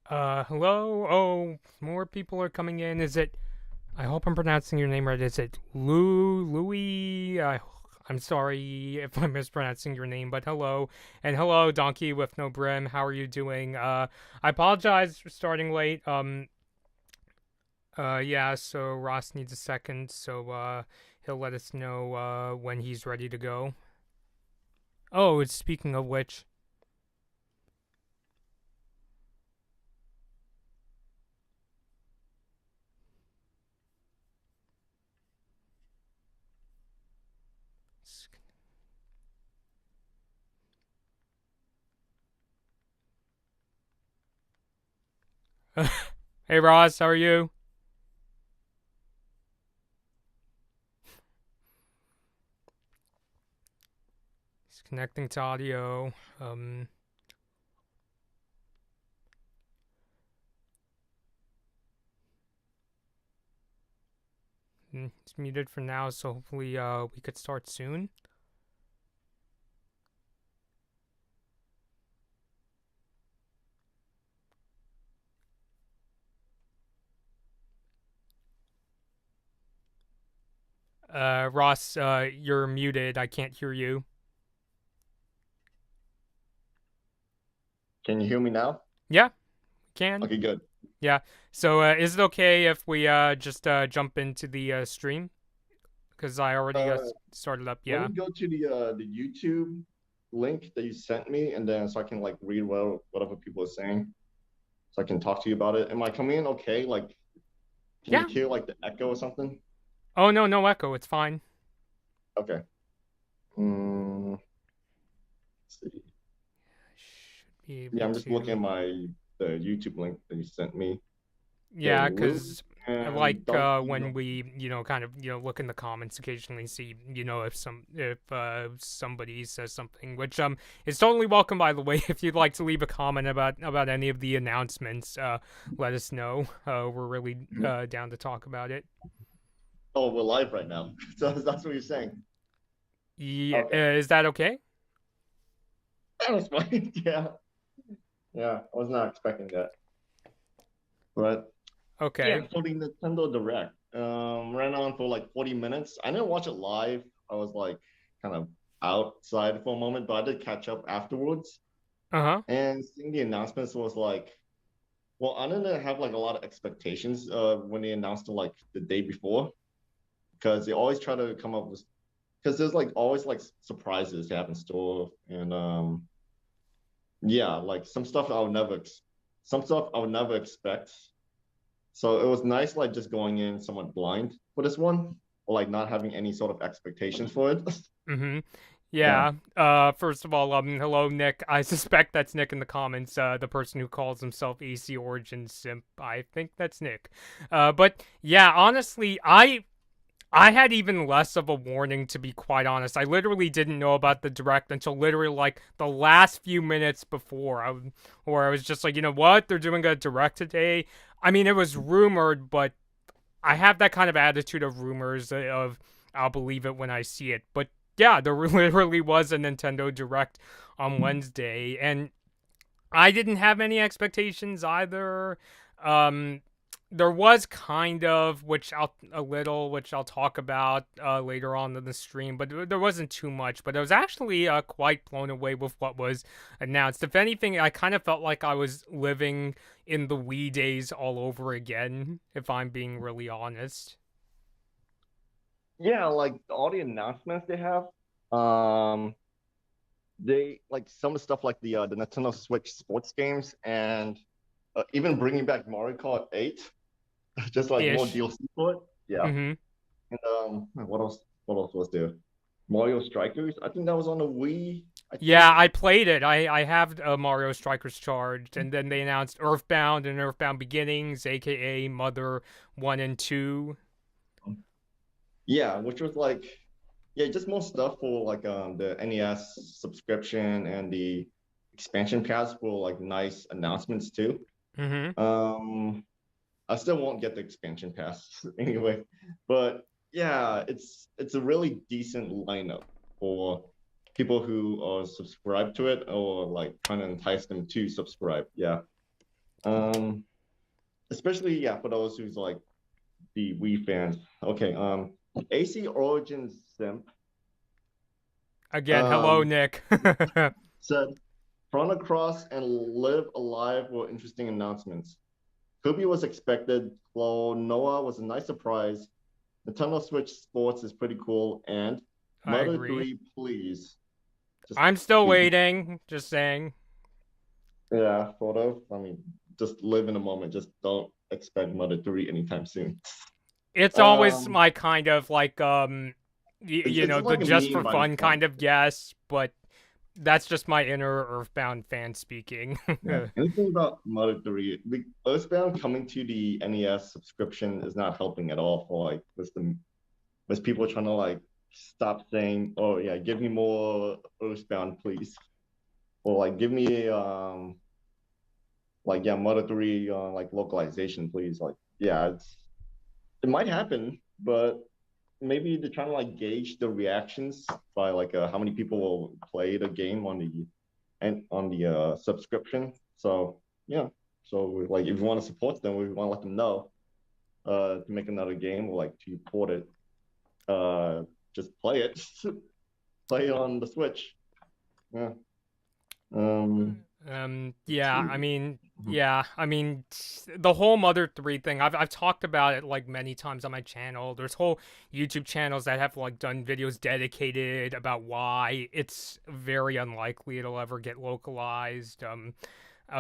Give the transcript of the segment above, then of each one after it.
Hello? Oh, more people are coming in. Is it, I hope I'm pronouncing your name right. Is it Louis? I'm sorry if I'm mispronouncing your name, but hello. And hello, Donkey with no brim. How are you doing? I apologize for starting late. Yeah, so Ross needs a second, so, he'll let us know, when he's ready to go. Oh, it's speaking of which. Hey, Ross, how are you? He's connecting to audio. It's muted for now, so hopefully we could start soon. Ross, you're muted. I can't hear you. Can you hear me now? Yeah, can. Okay, good. Yeah. So is it okay if we just jump into the stream? Because I already Uh, started up. Let Yeah. me go to the YouTube link that you sent me, and then so I can like read whatever people are saying, so I can talk to you about it. Am I coming in okay? Like, can you Yeah. hear like the echo or something? Oh no, no echo. It's fine. Okay. Let's see. Should be Yeah, able I'm just looking to. at the YouTube link that you sent me. Okay, Yeah, Lou because I and like Donkey. when we, kind of, look in the comments occasionally, see, if somebody says something, which is totally welcome, by the way. If you'd like to leave a comment about any of the announcements, let us know. We're really down to talk about it. Oh, we're live right now. So that's what you're saying. Yeah, Okay, is that okay? that was fine. Yeah, yeah. I was not expecting that, but yeah, Okay. for the Nintendo Direct, ran on for like 40 minutes. I didn't watch it live. I was like kind of outside for a moment, but I did catch up afterwards. Uh huh. And seeing the announcements was like, well, I didn't have like a lot of expectations when they announced it like the day before, because they always try to come up with, because there's like always like surprises they have in store, and yeah, like some stuff I would never expect. So it was nice, like just going in somewhat blind for this one, or like not having any sort of expectations for it. Mm-hmm. Yeah. Yeah. First of all, hello, Nick. I suspect that's Nick in the comments. The person who calls himself AC Origin Simp. I think that's Nick. But yeah, honestly, I had even less of a warning, to be quite honest. I literally didn't know about the direct until literally like the last few minutes before. Where I was just like, you know what? They're doing a direct today. I mean, it was rumored, but I have that kind of attitude of rumors of I'll believe it when I see it. But yeah, there literally was a Nintendo Direct on Wednesday, and I didn't have any expectations either. Um, there was kind of, which I'll talk about later on in the stream, but there wasn't too much. But I was actually quite blown away with what was announced. If anything, I kind of felt like I was living in the Wii days all over again, if I'm being really honest. Yeah, like all the announcements they have, um, they like some of the stuff like the Nintendo Switch sports games and even bringing back Mario Kart 8, just like more Ish. DLC for it. Yeah. Mm-hmm. And what else? What else was there? Mario Strikers. I think that was on the Wii. I Yeah, think. I played it. I have Mario Strikers charged, and then they announced Earthbound and Earthbound Beginnings, aka Mother 1 and 2. Yeah, which was like, yeah, just more stuff for like the NES subscription and the expansion pass for like nice announcements too. Mm-hmm. Um, I still won't get the expansion pass anyway, but yeah, it's a really decent lineup for people who are subscribed to it or like trying to entice them to subscribe. Yeah. Um, especially yeah for those who's like the Wii fans. Okay, AC Origins Simp Again, hello, um Nick. said Chrono Cross and Live Alive were interesting announcements. Kirby was expected. Noah was a nice surprise. Nintendo Switch Sports is pretty cool. And I Mother agree. 3, please. Just I'm still please. waiting. Just saying. Yeah, sort of. I mean, just live in the moment. Just don't expect Mother 3 anytime soon. It's always Um, my kind of like you it's know, the like a just meme for by this fun point. kind of guess, but that's just my inner Earthbound fan speaking. Yeah. Anything about Mother 3, the Earthbound coming to the NES subscription is not helping at all for like with people trying to like stop saying, oh yeah, give me more Earthbound, please. Or like give me like yeah, Mother 3 like localization, please. Like, yeah, it might happen, but maybe they're trying to like gauge the reactions by like how many people will play the game on the subscription. So yeah, so like if you want to support them, we want to let them know to make another game or like to port it. Just play it, play it on the Switch. Yeah. Let's Yeah, see. I mean, the whole Mother 3 thing, I've talked about it like many times on my channel. There's whole YouTube channels that have like done videos dedicated about why it's very unlikely it'll ever get localized.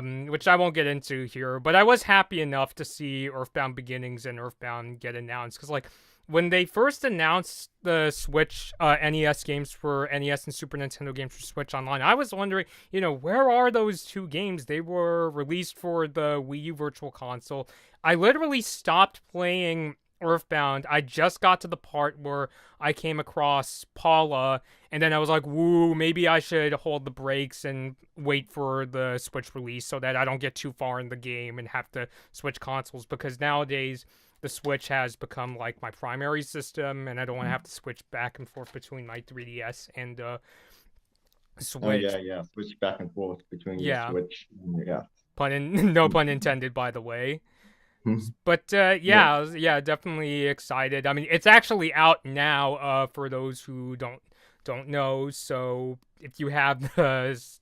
Which I won't get into here, but I was happy enough to see Earthbound Beginnings and Earthbound get announced because, like, when they first announced the Switch NES games for NES and Super Nintendo games for Switch Online, I was wondering, you know, where are those two games? They were released for the Wii U Virtual Console. I literally stopped playing Earthbound. I just got to the part where I came across Paula, and then I was like, woo, maybe I should hold the brakes and wait for the Switch release so that I don't get too far in the game and have to switch consoles because nowadays the Switch has become like my primary system, and I don't want to have to switch back and forth between my 3DS and Oh Switch. yeah, yeah. Switch back and forth between your Yeah, Switch. Yeah. no pun intended, by the way. But Yeah. yeah, definitely excited. I mean, it's actually out now. For those who don't know, so if you have it's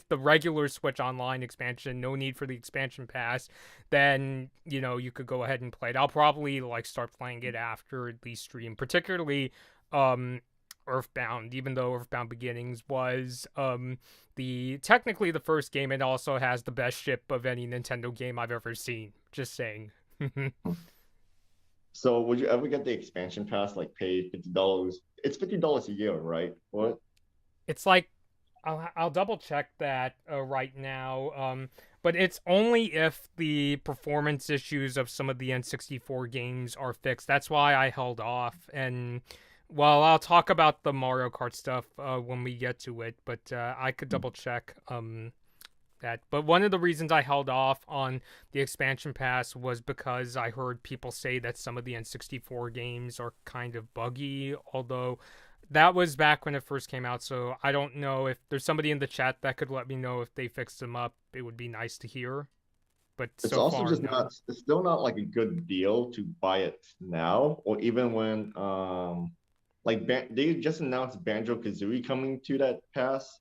the regular Switch Online expansion, no need for the expansion pass, then you know you could go ahead and play it. I'll probably like start playing it after the stream, particularly um Earthbound, even though Earthbound Beginnings was the technically the first game. It also has the best ship of any Nintendo game I've ever seen. Just saying. So would you ever get the expansion pass, like pay $50? It's $50 a year, right? What? It's like I'll double check that right now. But it's only if the performance issues of some of the N64 games are fixed. That's why I held off. And well, I'll talk about the Mario Kart stuff when we get to it. But I could double check that. But one of the reasons I held off on the expansion pass was because I heard people say that some of the N64 games are kind of buggy, although that was back when it first came out, so I don't know if there's somebody in the chat that could let me know if they fixed them up. It would be nice to hear. But It's so also far, just no. not. It's still not like a good deal to buy it now, or even when like they just announced Banjo Kazooie coming to that pass,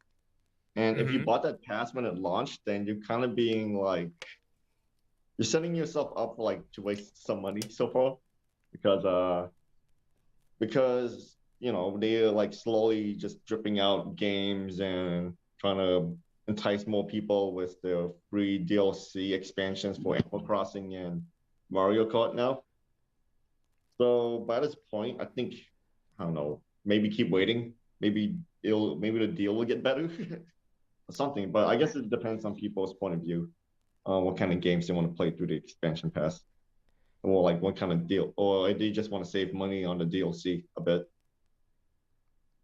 and if you Mm-hmm. bought that pass when it launched, then you're kind of being like you're setting yourself up for like to waste some money so far because you know they're like slowly just dripping out games and trying to entice more people with the free DLC expansions for Animal Crossing and Mario Kart now. So by this point, I think I don't know, maybe keep waiting. Maybe the deal will get better or something. But I guess it depends on people's point of view, what kind of games they want to play through the expansion pass, or like what kind of deal, or they just want to save money on the DLC a bit.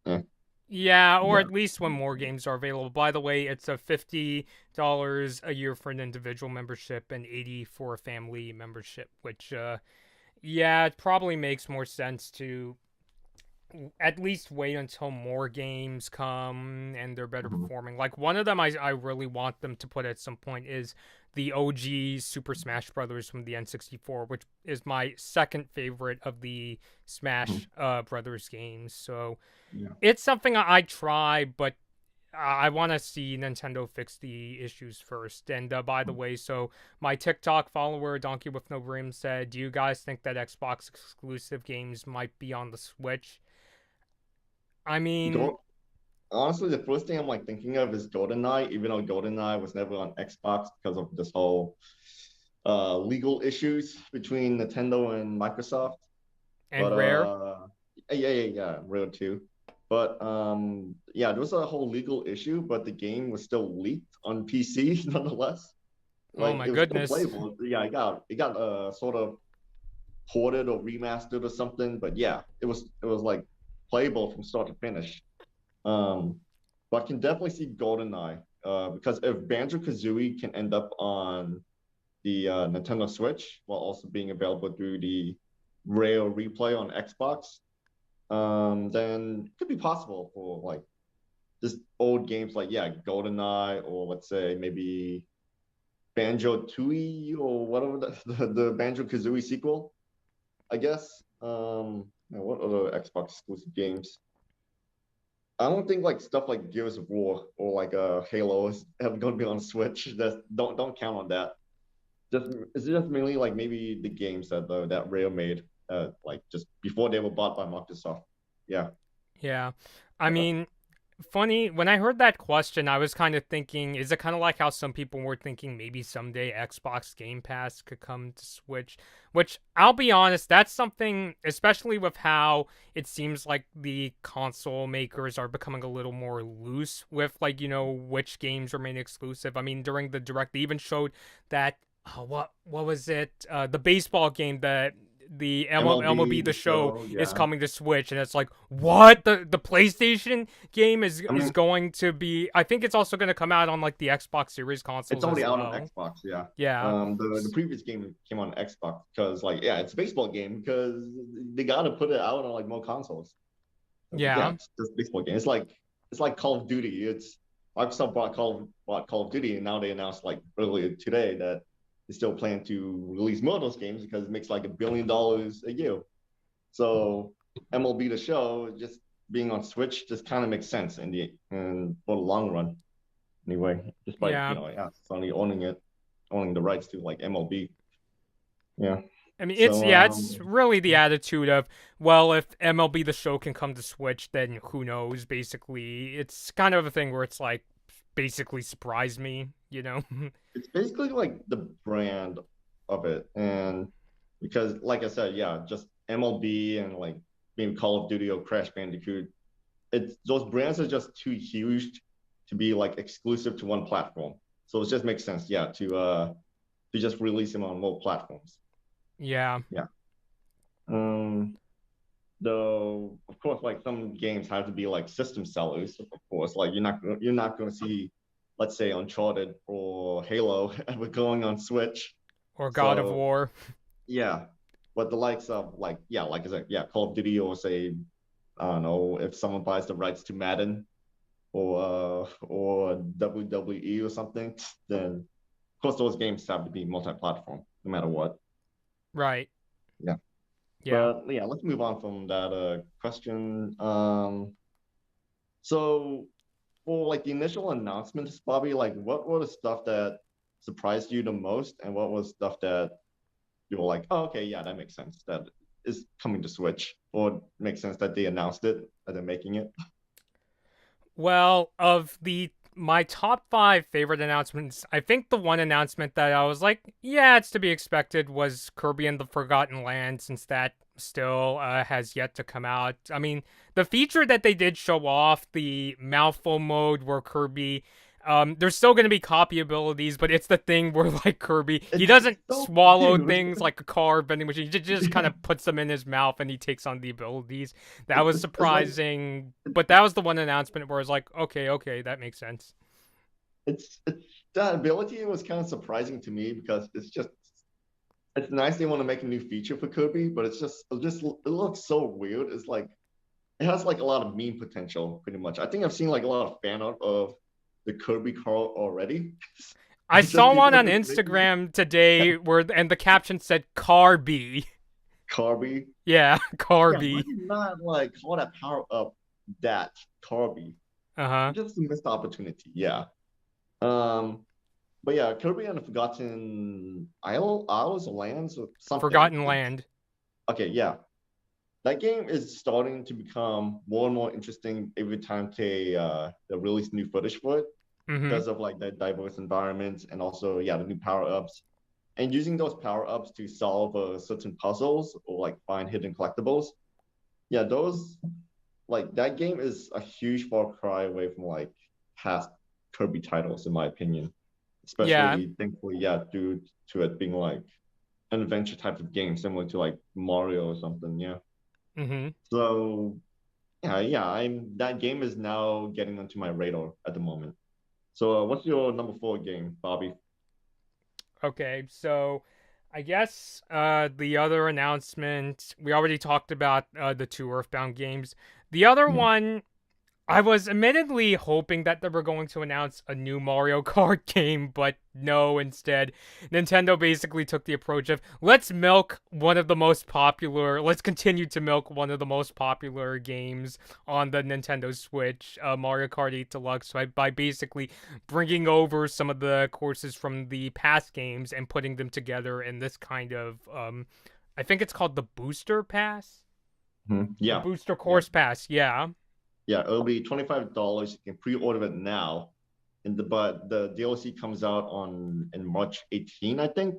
Yeah. Yeah, or Yeah. at least when more games are available. By the way, it's a $50 a year for an individual membership and 80 for a family membership, which yeah, it probably makes more sense to at least wait until more games come and they're better Mhm. performing. Like one of them I really want them to put at some point is the OG Super Smash Brothers from the N64, which is my second favorite of the Smash Brothers games. So Yeah. it's something I try, but I want to see Nintendo fix the issues first. And by the way, so my TikTok follower, Donkey with No Brim, said, "Do you guys think that Xbox exclusive games might be on the Switch?" I mean, Go Honestly, the first thing I'm like thinking of is GoldenEye, even though GoldenEye was never on Xbox because of this whole legal issues between Nintendo and Microsoft. and But Rare. yeah, Real too. But yeah, there was a whole legal issue, but the game was still leaked on PC nonetheless. Oh Like my it was still goodness. playable. Yeah, it got sort of ported or remastered or something. But yeah, it was like playable from start to finish. Um, but I can definitely see GoldenEye because if Banjo Kazooie can end up on the Nintendo Switch while also being available through the Rail Replay on Xbox, then it could be possible for like just old games like yeah, GoldenEye or let's say maybe Banjo Tooie or whatever the Banjo Kazooie sequel, I guess. What other Xbox exclusive games? I don't think like stuff like Gears of War or like Halo is ever going to be on Switch. That's don't count on that. Just it's just mainly like maybe the games that Rare made like just before they were bought by Microsoft. Yeah. Yeah. I mean, funny, when I heard that question, I was kind of thinking, is it kind of like how some people were thinking maybe someday Xbox Game Pass could come to Switch? Which, I'll be honest, that's something, especially with how it seems like the console makers are becoming a little more loose with, like, which games remain exclusive. I mean, during the Direct, they even showed that, what was it? The baseball game that the MLB MLB, The the Show show, is yeah. coming to Switch, and it's like, what? The PlayStation game is I is mean, going to be. I think it's also going to come out on like the Xbox Series it's consoles already as out on well. Xbox, yeah. Yeah, The previous game came on Xbox because like yeah, it's a baseball game because they gotta put it out on like more consoles. Yeah, yeah, it's just a baseball game. It's like Call of Duty. It's Microsoft bought Call of Duty, and now they announced like earlier today that they still plan to release more of those games because it makes like $1 billion a year. So MLB The Show just being on Switch just kind of makes sense in for the long run. Anyway, just by yeah. yeah, Sony owning the rights to like MLB. Yeah. I mean, it's So yeah, it's really the attitude of, well, if MLB The Show can come to Switch, then who knows? Basically, it's kind of a thing where it's like, basically surprise me. it's basically like the brand of it, and because like I said, yeah, just MLB and like maybe Call of Duty or Crash Bandicoot, it's those brands are just too huge to be like exclusive to one platform. So it just makes sense, yeah, to just release them on more platforms. Yeah, Yeah. Um, though of course like some games have to be like system sellers, of course. Like you're not going to see, let's say, Uncharted or Halo ever going on Switch. or God of So War. yeah, but the likes of like yeah, like I said, yeah, Call of Duty or say I don't know if someone buys the rights to Madden or WWE or something, then of course those games have to be multi-platform no matter what. Right. Yeah. Yeah. But yeah, let's move on from that question. So for like the initial announcements, Bobby, like what were the stuff that surprised you the most, and what was stuff that you were like, oh, okay, yeah, that makes sense. That is coming to Switch, or makes sense that they announced it, that they're making it. Well, of the my top five favorite announcements, I think the one announcement that I was like, yeah, it's to be expected was Kirby and the Forgotten Land, since that still has yet to come out. I mean, the feature that they did show off, the mouthful mode where Kirby, there's still going to be copy abilities, but it's the thing where, like, Kirby, he It's doesn't so swallow cute. things like a car vending machine. He just kind Yeah, of puts them in his mouth and he takes on the abilities. That was it's like surprising, but that was the one announcement where I was like, okay, that makes sense. it's that ability was kind of surprising to me because it's nice they want to make a new feature for Kirby, but it looks so weird. It's like it has like a lot of meme potential, pretty much. I think I've seen like a lot of fan art of the Kirby car already. I Just saw one people on just making Instagram today where and the caption said Carby. Kirby. Yeah, Yeah, why Carby. did you not like call that power up that Kirby? Uh-huh. Just a missed opportunity. Yeah. Um, but yeah, Kirby and the Forgotten Isles or Lands or something. Forgotten Land. Okay, yeah. That game is starting to become more and more interesting every time they release new footage for it Mm-hmm. because of like the diverse environments and also yeah the new power ups and using those power ups to solve certain puzzles or like find hidden collectibles. Yeah, those like that game is a huge far cry away from like past Kirby titles in my opinion. Yeah. Especially thankfully yeah due to it being like an adventure type of game similar to like Mario or something. Yeah. Mm-hmm. So yeah, I'm that game is now getting onto my radar at the moment. So, what's your number four game, Bobby? Okay, so I guess the other announcement we already talked about the two Earthbound games. The other Yeah. one I was admittedly hoping that they were going to announce a new Mario Kart game, but no, instead, Nintendo basically took the approach of let's continue to milk one of the most popular games on the Nintendo Switch, Mario Kart 8 Deluxe, by basically bringing over some of the courses from the past games and putting them together in this kind of, I think it's called the Booster Pass? The Yeah, Booster yeah, Course Pass, yeah. yeah. It'll be $25. You can pre-order it now, but the DLC comes out on in March 18, I think.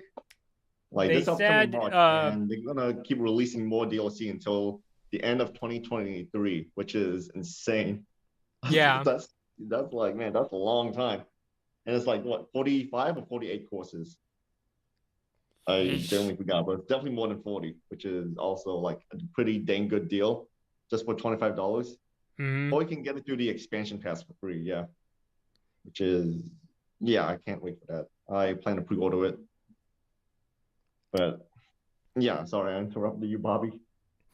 Like They this upcoming said, March, and they're gonna keep releasing more DLC until the end of 2023, which is insane. yeah, that's that's like man, that's a long time, and it's like what 45 or 48 courses. I yeesh. generally forgot, but it's definitely more than 40, which is also like a pretty dang good deal just for $25. Hmm. Or you can get it through the expansion pass for free, yeah. Which is yeah, I can't wait for that. I plan to pre-order it. But yeah, sorry, I interrupted you, Bobby.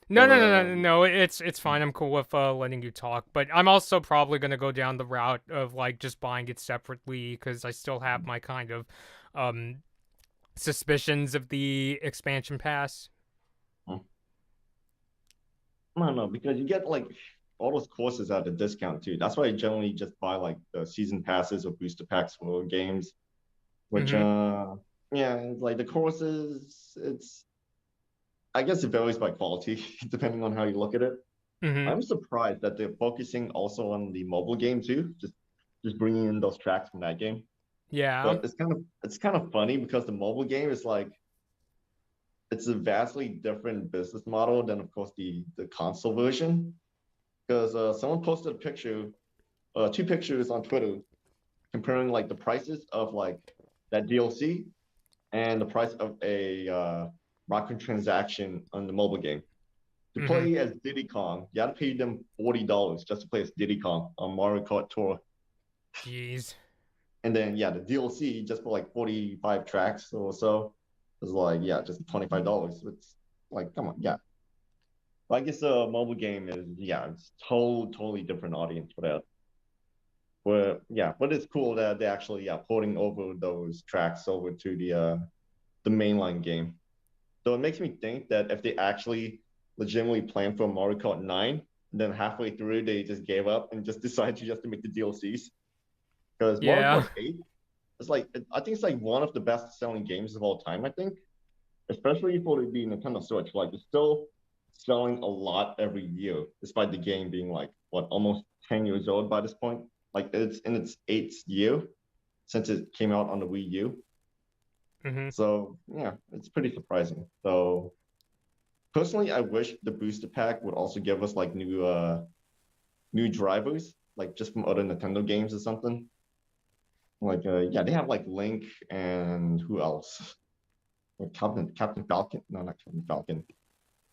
No, But no, no, no, no. It's fine. I'm cool with letting you talk, but I'm also probably gonna go down the route of like just buying it separately because I still have my kind of um suspicions of the expansion pass. I don't know, because you get like all those courses at a discount too. That's why I generally just buy like the season passes or booster packs for games, which Mm-hmm. yeah, like the courses, it's I guess it varies by quality depending on how you look at it. Mm-hmm. I'm surprised that they're focusing also on the mobile game too, just bringing in those tracks from that game. Yeah. But it's kind of funny because the mobile game is like it's a vastly different business model than of course the console version. Because someone posted a picture, two pictures on Twitter comparing like the prices of like that DLC and the price of a microtransaction on the mobile game. To Mm-hmm. play as Diddy Kong, you got to pay them $40 just to play as Diddy Kong on Mario Kart Tour. Jeez. And then yeah, the DLC just for like 45 tracks or so is like yeah, just $25. It's like come on, yeah. But I guess a mobile game is yeah, it's totally different audience for that. But yeah, but it's cool that they actually yeah porting over those tracks over to the mainline game. So it makes me think that if they actually legitimately plan for Mario Kart 9, then halfway through they just gave up and just decided to just to make the DLCs. Because Mario Yeah. Kart 8 is like I think it's like one of the best selling games of all time, I think. Especially for the Nintendo Switch. Like it's still selling a lot every year, despite the game being like what almost 10 years old by this point. Like it's in its eighth year since it came out on the Wii U. Mm-hmm. So yeah, it's pretty surprising. So personally, I wish the booster pack would also give us like new drivers, like just from other Nintendo games or something. Like yeah, they have like Link and who else? Like Captain Falcon. No, not Captain Falcon.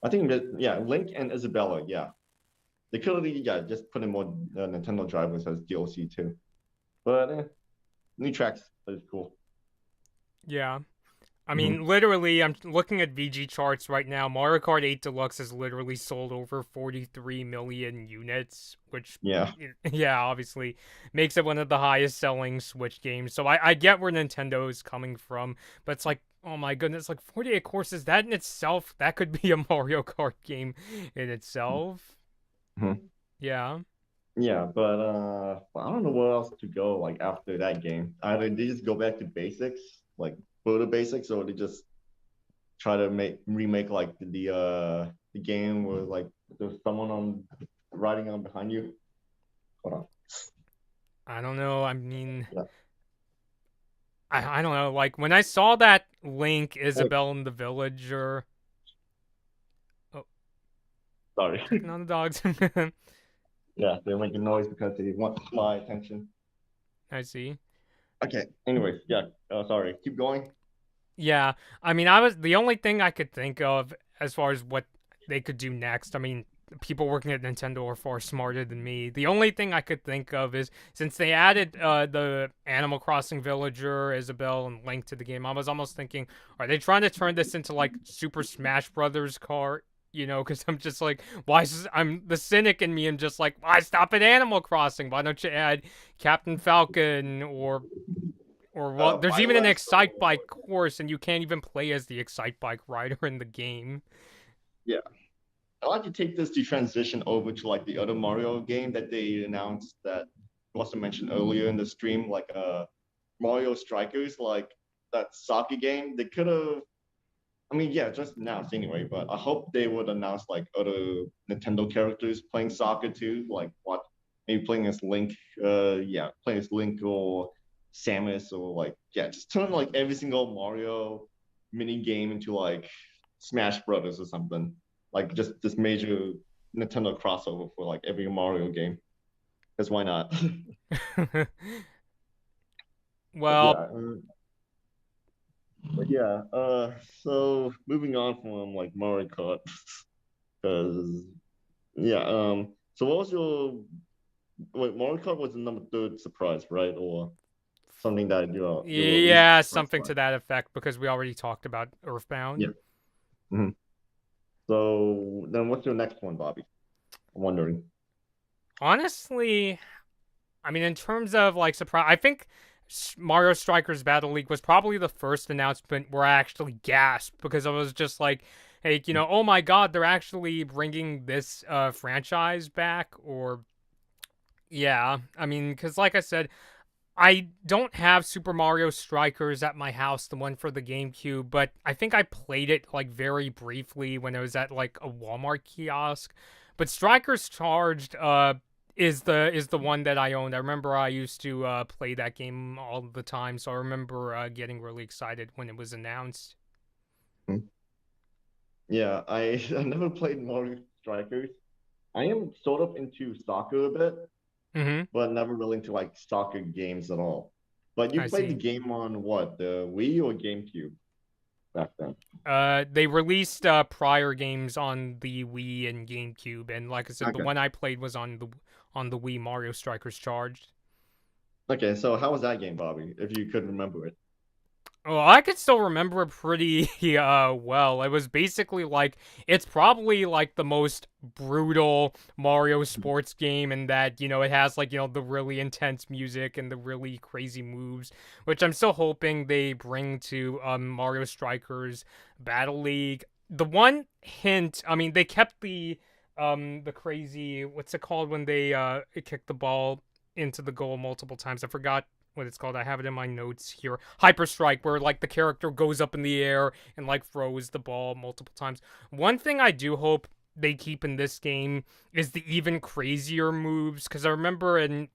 I think that yeah, Link and Isabella. Yeah, they could have yeah just put in more Nintendo drivers as DLC too. But new tracks is cool. Yeah. I Hmm. mean, literally, I'm looking at VG charts right now. Mario Kart 8 Deluxe has literally sold over 43 million units, which, Yeah. yeah, obviously makes it one of the highest selling Switch games. So I get where Nintendo is coming from, but it's like, oh my goodness, like 48 courses, that in itself, that could be a Mario Kart game in itself. Mhm. Yeah. Yeah, but I don't know where else to go like after that game. Either they just go back to basics, like photo basics, or they just try to make remake like the game where like there's someone on riding on behind you. Hold on. I don't know. I mean, Yeah. I don't know. Like, when I saw that Link, Wait, Isabelle, and the Villager. Oh, sorry. checking on the dogs. Yeah, they're making noise because they want my attention. I see. Okay. Anyways, yeah. Sorry. Keep going. Yeah, I mean, I was the only thing I could think of as far as what they could do next. I mean, people working at Nintendo are far smarter than me. The only thing I could think of is since they added the Animal Crossing Villager, Isabelle, and Link to the game, I was almost thinking, are they trying to turn this into like Super Smash Brothers Kart? You know, because I'm just like, I'm the cynic in me. I'm just like, why stop at Animal Crossing? Why don't you add Captain Falcon or well, there's By the even an way, Excite Bike course, and you can't even play as the Excite Bike rider in the game. yeah, I'd like to take this to transition over to like the other Mario game that they announced that also mentioned earlier in the stream, like Mario Strikers, like that soccer game. They could have, I mean, yeah, just announced anyway, but I hope they would announce like other Nintendo characters playing soccer too, like what maybe playing as Link, yeah, playing as Link or Samus or like yeah, just turn like every single Mario mini game into like Smash Brothers or something. Like just this major Nintendo crossover for like every Mario game. Because why not? But Well, yeah, but yeah. So moving on from like Mario Kart, because yeah. So what was your wait? Mario Kart was the number third surprise, right? Or something that you were least yeah, surprised something by? to that effect because we already talked about Yeah. Earthbound. Mhm. So then, what's your next one, Bobby? I'm wondering. Honestly, I mean, in terms of like surprise, I think Mario Strikers Battle League was probably the first announcement where I actually gasped because I was just like, hey, oh my god, they're actually bringing this franchise back, or yeah, I mean, because like I said, I don't have Super Mario Strikers at my house, the one for the GameCube, but I think I played it like very briefly when I was at like a Walmart kiosk. But Strikers Charged is the one that I owned. I remember I used to play that game all the time, so I remember getting really excited when it was announced. Hmm. Yeah, I I never played Mario Strikers. I am sort of into soccer a bit, Mm-hmm. but never really into like soccer games at all. But you I played the see. game on what, the Wii or GameCube back then? They released prior games on the Wii and GameCube, and like I said, the Okay. one I played was on the Wii Mario Strikers Charged. Okay, so how was that game, Bobby? If you could remember it. Well, I could still remember it pretty well. It was basically like it's probably like the most brutal Mario sports game in that, it has like, the really intense music and the really crazy moves, which I'm still hoping they bring to Mario Strikers Battle League. The one hint, I mean, they kept the crazy, what's it called when they kick the ball into the goal multiple times? I forgot what it's called. I have it in my notes here. Hyper Strike, where like the character goes up in the air and like throws the ball multiple times. One thing I do hope they keep in this game is the even crazier moves, because I remember in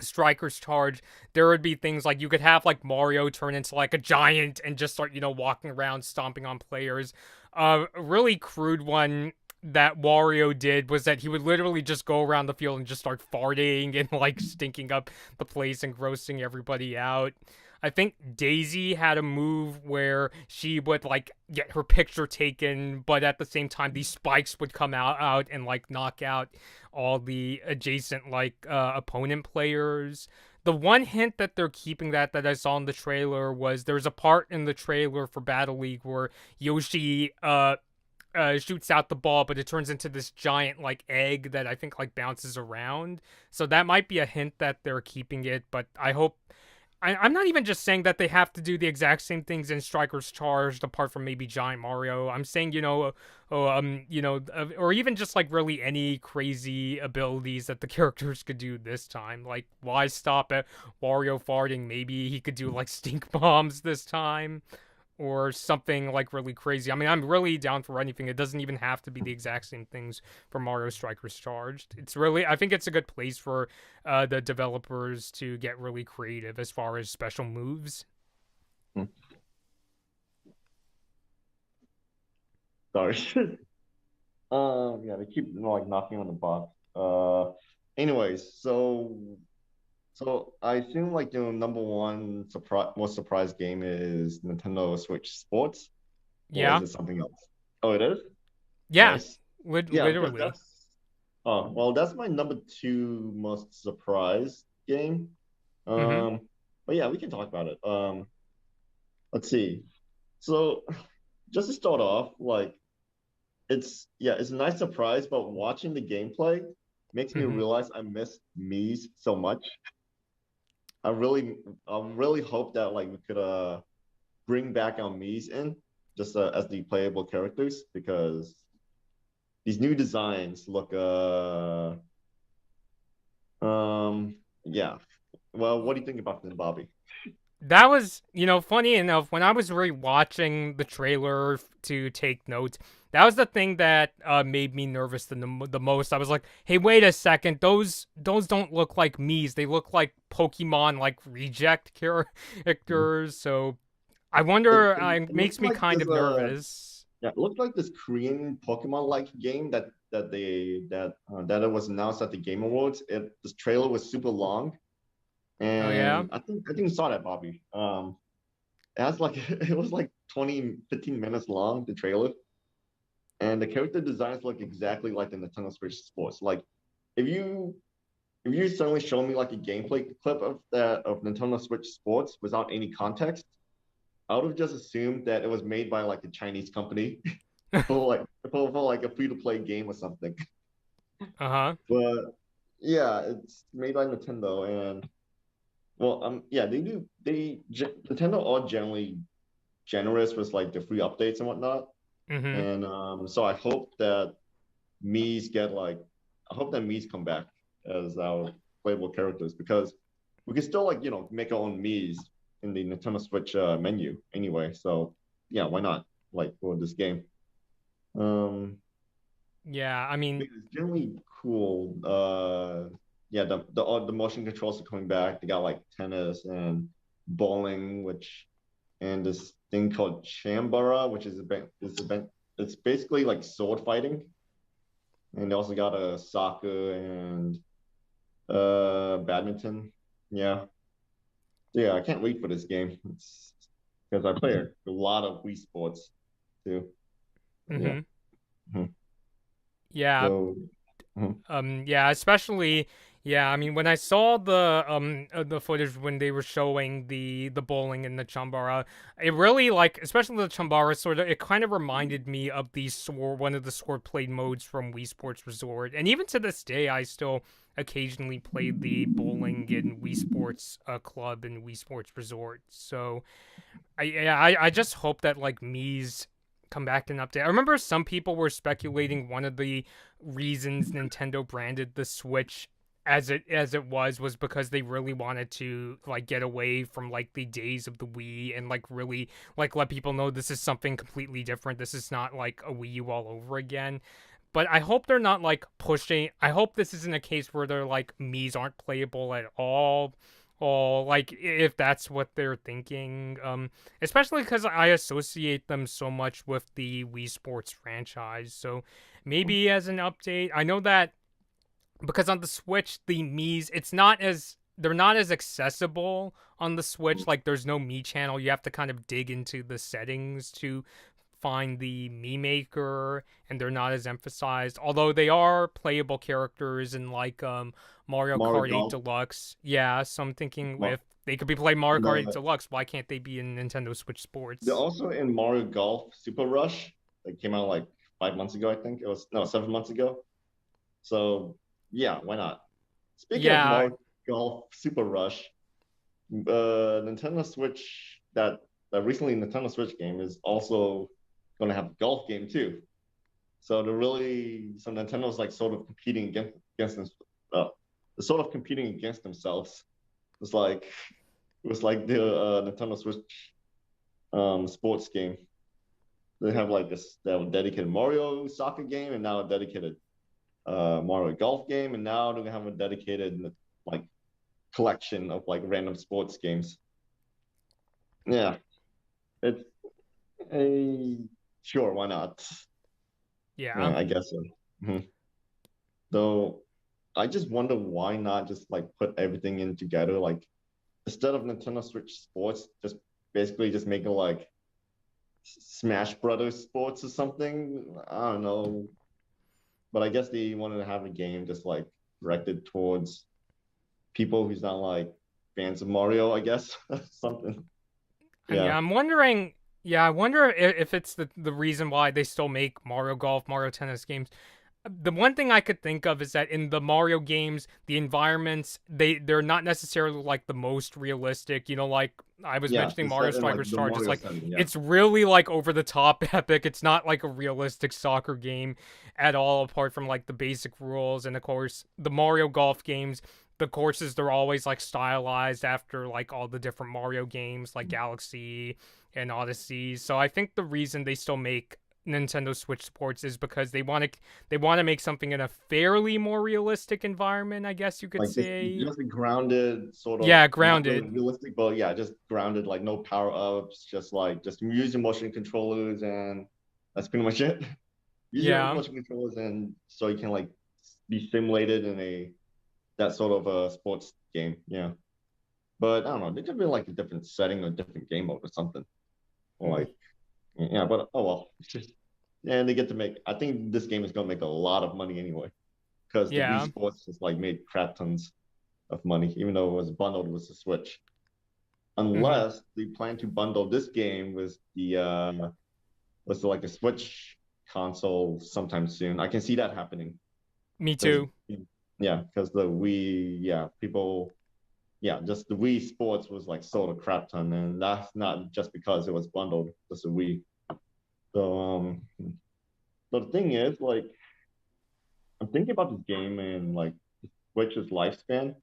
Striker's Charge, there would be things like you could have like Mario turn into like a giant and just start, walking around stomping on players. A really crude one that Wario did was that he would literally just go around the field and just start farting and like stinking up the place and grossing everybody out. I think Daisy had a move where she would like get her picture taken, but at the same time these spikes would come out and like knock out all the adjacent like opponent players. the one hint that they're keeping that I saw in the trailer was there's a part in the trailer for Battle League where Yoshi shoots out the ball, but it turns into this giant like egg that I think like bounces around. So that might be a hint that they're keeping it, but I hope. I'm not even just saying that they have to do the exact same things in Striker's Charged, apart from maybe Giant Mario. I'm saying, or even just like really any crazy abilities that the characters could do this time. Like, why stop at Wario farting? Maybe he could do like stink bombs this time or something like really crazy. I mean, I'm really down for anything. It doesn't even have to be the exact same things for Mario Strikers Charged. It's really, I think it's a good place for the developers to get really creative as far as special moves. Hmm. Sorry. Yeah, they keep like knocking on the box. Anyways, so I think like number one most surprise game is Nintendo Switch Sports, or is Yeah, it something else? Oh, it is? yeah, Nice. Yeah, because literally. that's my number two most surprise game. Mm-hmm. But yeah, we can talk about it. Let's see. So just to start off, like it's a nice surprise, but watching the gameplay makes me Mm-hmm. realize I miss Mii's so much. I really I really hope that like we could bring back our Mii's in just as the playable characters because these new designs look yeah. Well, what do you think about this, Bobby? That was, funny enough, when I was rewatching the trailer to take notes, that was the thing that made me nervous the most. I was like, "Hey, wait a second! Those don't look like Mii's. They look like Pokemon like reject characters." So I wonder. It It makes looked me like kind this of nervous. yeah, it looked like this Korean Pokemon like game that it was announced at the Game Awards. This trailer was super long, Oh yeah. and I think you saw that, Bobby. It has like it was like 15 minutes long, the trailer, and the character designs look exactly like the Nintendo Switch Sports. Like if you if you suddenly show me like a gameplay clip of Nintendo Switch Sports without any context, I would have just assumed that it was made by like a Chinese company for like for like a free to play game or something. Uh huh. But yeah, it's made by Nintendo, and well, yeah, Nintendo are generally generous with like the free updates and whatnot, Mm-hmm. and so I hope that Mii's come back as our playable characters because we can still like make our own Mii's in the Nintendo Switch menu anyway. So yeah, why not? Like for this game. Um, Yeah. I mean, it's generally cool. Yeah, the motion controls are coming back. They got like tennis and bowling, and this thing called Chambara, which it's basically like sword fighting. And they also got a soccer and badminton. Yeah, yeah, I can't wait for this game. It's because I play a lot of Wii Sports too. Yeah. mm-hmm. Mhm. Yeah. So. Mhm. Yeah, especially, yeah, I mean, when I saw the footage when they were showing the bowling and the chambara, it really like, especially the chambara sort of, it kind of reminded me of one of the sword play modes from Wii Sports Resort, and even to this day, I still occasionally play the bowling in Wii Sports Club and Wii Sports Resort. So I just hope that like Mii's come back and update. I remember some people were speculating one of the reasons Nintendo branded the Switch as it was because they really wanted to like get away from like the days of the Wii and like really like let people know this is something completely different. This is not like a Wii U all over again. But I hope they're not like pushing. I hope this isn't a case where they're like Mii's aren't playable at all. Or like if that's what they're thinking, especially because I associate them so much with the Wii Sports franchise. So maybe as an update, I know that because on the Switch, the Mii's, they're not as accessible on the Switch. Like there's no Mii channel. You have to kind of dig into the settings to find the Mii Maker, and they're not as emphasized. Although they are playable characters in like Mario Mario Kart 8 Golf. Deluxe. Yeah, so I'm thinking Well, if they could be playing Mario Kart 8 the Deluxe, why can't they be in Nintendo Switch they're Sports? also in Mario Golf Super Rush. That came out like 5 months ago, I think. It was no 7 months ago. So yeah, why not? Speaking of Yeah, Mario Golf Super Rush, Nintendo Switch that recently Nintendo Switch game is also going to have a golf game too. So Nintendo's like sort of competing against them, uh, sort of competing against themselves. It's like it was like the Nintendo Switch sports game. They have like this they have a dedicated Mario soccer game and now a dedicated Mario golf game and now they're gonna have a dedicated like collection of like random sports games. Yeah, it's a sure, why not? yeah. Yeah, I guess so. Mhm. Though I just wonder why not just like put everything in together. Like instead of Nintendo Switch Sports, just basically just make it like Smash Brothers Sports or something. I don't know, but I guess they wanted to have a game just like directed towards people who's not like fans of Mario. I guess something. And Yeah, yeah, I'm wondering. Yeah, I wonder if it's the reason why they still make Mario Golf, Mario Tennis games. The one thing I could think of is that in the Mario games, the environments they're not necessarily like the most realistic. You know, like I was yeah. mentioning It's Mario set in like Strikers the Charge. It's Mario like setting. Yeah, it's really like over the top epic. It's not like a realistic soccer game at all, apart from like the basic rules. And of course, the Mario Golf games, the courses they're always like stylized after like all the different Mario games, like Galaxy and Odyssey. So I think the reason they still make Nintendo Switch Sports is because they want to make something in a fairly more realistic environment, I guess you could like say. just a grounded sort of Yeah, not really grounded. realistic, but yeah, just grounded. Like no power ups, just like just using motion controllers, and that's pretty much it. Use your Yeah. motion controllers, and so you can like be simulated in a that sort of a sports game. Yeah, but I don't know. They could be like a different setting or different game mode or something. Or like yeah, but oh well. It's just and they get to make. I think this game is gonna make a lot of money anyway because the Wii Yeah. Sports just like made crap tons of money, even though it was bundled with the Switch. Hmm. Unless they plan to bundle this game with like a Switch console sometime soon. I can see that happening Me because too. yeah, because the Wii, yeah, people, yeah, just the Wii Sports was like sold a crap ton, and that's not just because it was bundled with the Wii. So so the thing is, like, I'm thinking about this game and like Switch's lifespan.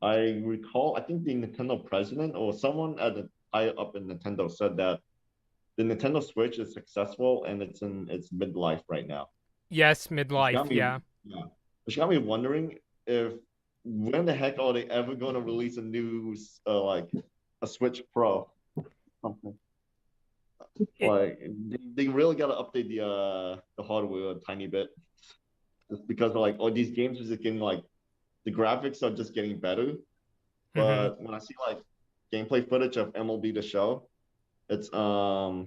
I recall, I think the Nintendo president or someone at the high up in Nintendo said that the Nintendo Switch is successful and it's in its midlife right now. Yes, Which midlife. got me, Yeah. yeah, which got me wondering if when the heck are they ever going to release a new like a Switch Pro something It, like they really got to update the hardware a tiny bit just because like oh these games are just getting like the graphics are just getting better. hmm. But when I see like gameplay footage of MLB The Show, it's the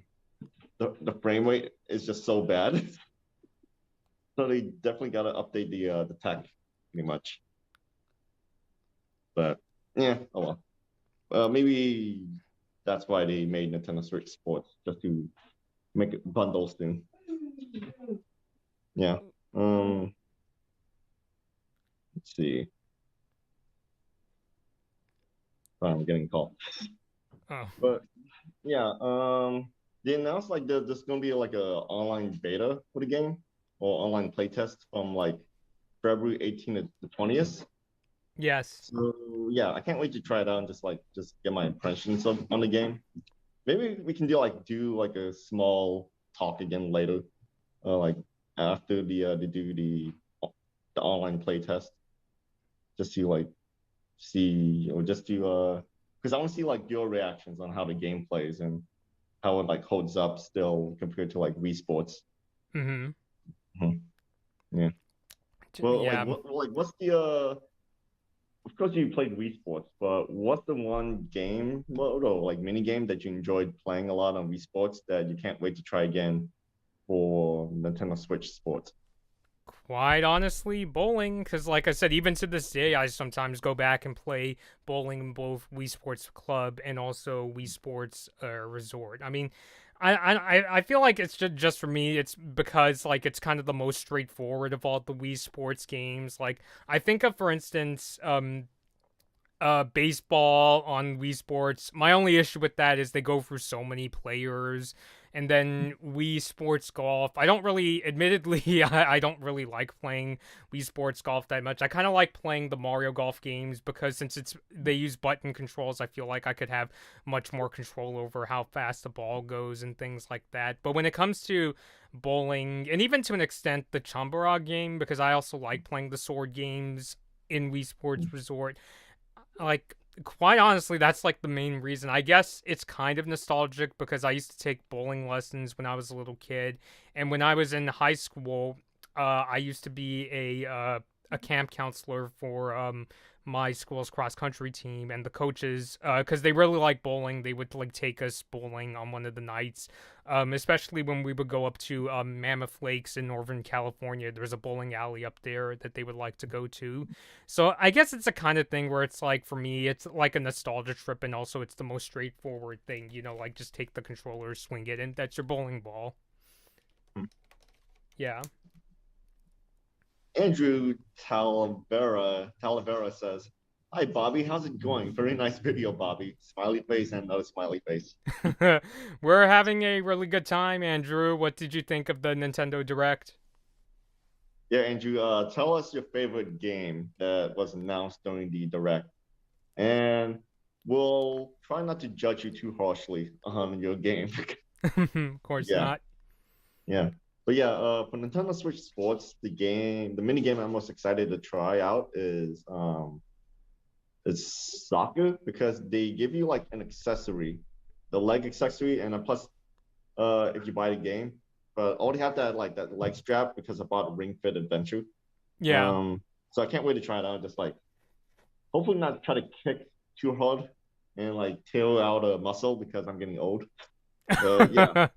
frame rate is just so bad. So they definitely got to update the tech pretty much. But yeah, oh well. Maybe that's why they made Nintendo Switch Sports just to make it bundles thing. Yeah. Um. Let's see. I'm getting called. Oh. But yeah. They announced like there's gonna be like a online beta for the game or online playtest from like February 18th to the 20th. Yes. So yeah, I can't wait to try it out and just get my impressions on the game. Maybe we can do like a small talk again later, like after they do the online play test, just to like see or just to because I want to see like your reactions on how the game plays and how it like holds up still compared to like Wii Sports. Hmm. Mhm. Yeah. Well, Yeah. what's the course you played Wii Sports, but what's the one game, well, or like mini game that you enjoyed playing a lot on Wii Sports that you can't wait to try again for Nintendo Switch Sports? Quite honestly, bowling, because like I said, even to this day, I sometimes go back and play bowling in both Wii Sports Club and also Wii Sports Resort. I mean, I feel like it's just for me, it's because like it's kind of the most straightforward of all the Wii Sports games. Like I think of, for instance, baseball on Wii Sports. My only issue with that is they go through so many players. And then Wii Sports Golf. I don't really, admittedly, I don't really like playing Wii Sports Golf that much. I kind of like playing the Mario Golf games because since they use button controls, I feel like I could have much more control over how fast the ball goes and things like that. But when it comes to bowling, and even to an extent the Chambara game, because I also like playing the sword games in Wii Sports Resort, like quite honestly, that's like the main reason. I guess it's kind of nostalgic because I used to take bowling lessons when I was a little kid, and when I was in high school, I used to be a camp counselor for my school's cross country team, and the coaches, because they really like bowling, they would like take us bowling on one of the nights, especially when we would go up to Mammoth Lakes in Northern California. There's a bowling alley up there that they would like to go to. So I guess it's a kind of thing where it's like for me, it's like a nostalgia trip, and also it's the most straightforward thing. Like just take the controller, swing it, and that's your bowling ball. Yeah. Andrew Talavera says, "Hi Bobby, how's it going? Very nice video, Bobby. Smiley face and another smiley face." We're having a really good time, Andrew. What did you think of the Nintendo Direct? Yeah, Andrew, tell us your favorite game that was announced during the direct, and we'll try not to judge you too harshly on your game. Of course Yeah, not. yeah. But yeah, for Nintendo Switch Sports, the mini game I'm most excited to try out is soccer because they give you like an accessory, the leg accessory, and a plus if you buy the game. But I already have that leg strap because I bought Ring Fit Adventure. Yeah. Um, so I can't wait to try it out. Just like hopefully not try to kick too hard and like tear out a muscle because I'm getting old. Yeah.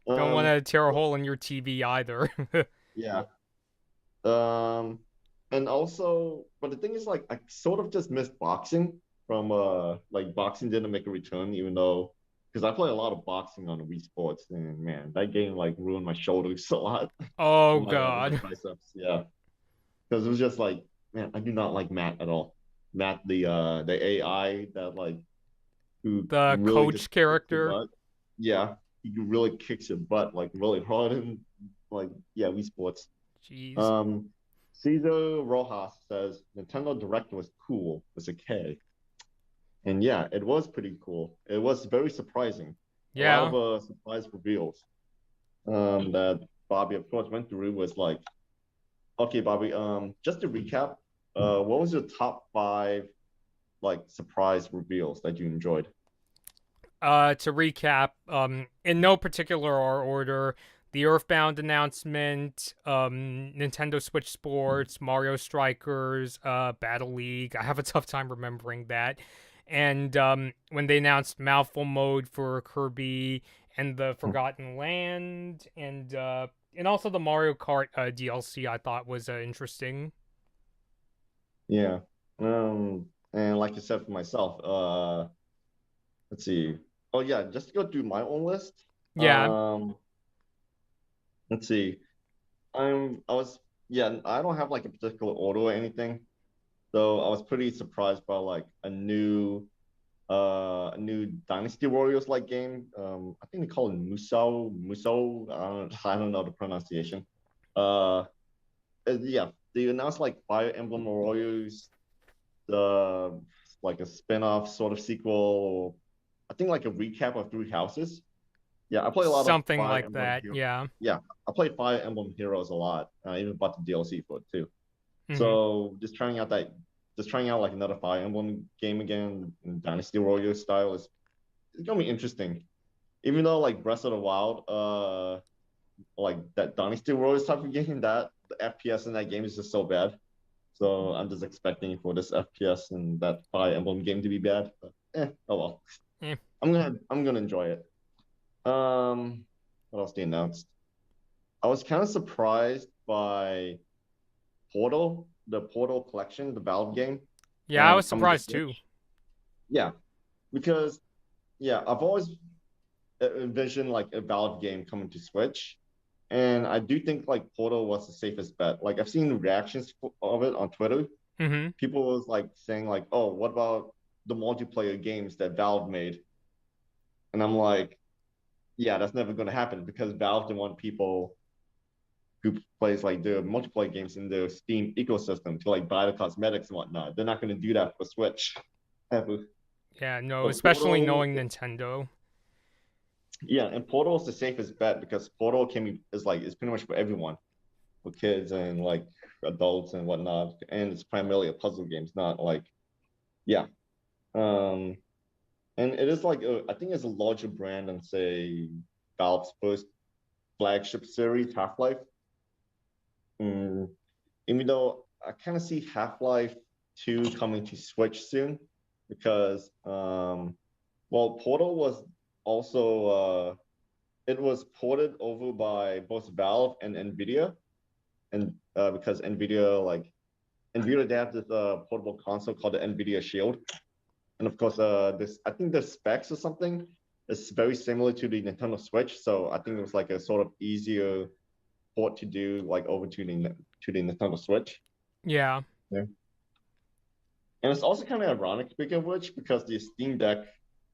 Don't want Um, to tear a hole in your TV either. yeah. Um, and also, but the thing is, like, I sort of just missed boxing from like boxing didn't make a return, even though because I play a lot of boxing on Wii Sports, and man, that game like ruined my shoulders a lot Oh and my God. triceps. Yeah, because it was just like, man, I do not like Matt at all. Matt, the AI that like who The really just coach kicks your character. butt. Yeah, he really kicks your butt like really hard and like yeah, Wii Sports. Jeez. Um, Cesar Rojas says Nintendo Direct was cool with a K. And yeah, it was pretty cool. It was very surprising. A lot Yeah. of surprise reveals that Bobby, of course, went through was like, okay, Bobby, just to recap, what was your top five like surprise reveals that you enjoyed? To recap, in no particular order, the Earthbound announcement, Nintendo Switch Sports, Mario Strikers, Battle League. I have a tough time remembering that. And when they announced mouthful mode for Kirby and the Forgotten Land, and also the Mario Kart DLC, I thought was interesting. Yeah. And like I said for myself, let's see. Oh yeah, just to go through my own list. Yeah, Um, let's see. I was yeah, I don't have like a particular order or anything. So I was pretty surprised by like a new Dynasty Warriors like game. I think they call it Musou. I don't know the pronunciation. Uh, yeah, they announced like Fire Emblem Warriors, the like a spin-off sort of sequel. I think like a recap of Three Houses. Yeah, I play a lot of something Fire like Emblem that. Heroes. Yeah. Yeah, I play Fire Emblem Heroes a lot. I even bought the DLC for it too. Hmm. So just trying out like another Fire Emblem game again in Dynasty Warrior style is it's gonna be interesting. Even though like Breath of the Wild, like that Dynasty Warriors type of game, that the FPS in that game is just so bad. So I'm just expecting for this FPS and that Fire Emblem game to be bad. But, oh well. Eh. I'm gonna enjoy it. What else they announced? I was kind of surprised by Portal, the Portal collection, the Valve game, Yeah, I was coming to surprised too. Switch. Yeah, because yeah, I've always envisioned like a Valve game coming to Switch, and I do think like Portal was the safest bet. Like I've seen reactions of it on Twitter. Mm-hmm. People was like saying like, "Oh, what about the multiplayer games that Valve made?" And I'm like, "Yeah, that's never going to happen because Valve didn't want people who plays like the multiplayer games in the Steam ecosystem to like buy the cosmetics and whatnot. They're not going to do that for Switch ever. Yeah, no, But especially Portal, knowing Nintendo. yeah, and Portal is the safest bet because Portal can be is like it's pretty much for everyone, for kids and like adults and whatnot, and it's primarily a puzzle game. It's not like yeah, um, and it is like I think it's a larger brand than say Valve's first flagship series, Half Life. Mm, even though I kind of see Half-Life 2 coming to Switch soon because well Portal was also it was ported over by both Valve and Nvidia and because Nvidia they have this portable console called the Nvidia Shield and of course this I think the specs or something is very similar to the Nintendo Switch so I think it was like a sort of easier port to do like over to the Nintendo Switch. Yeah. Yeah. And it's also kind of ironic, speaking of which, because the Steam Deck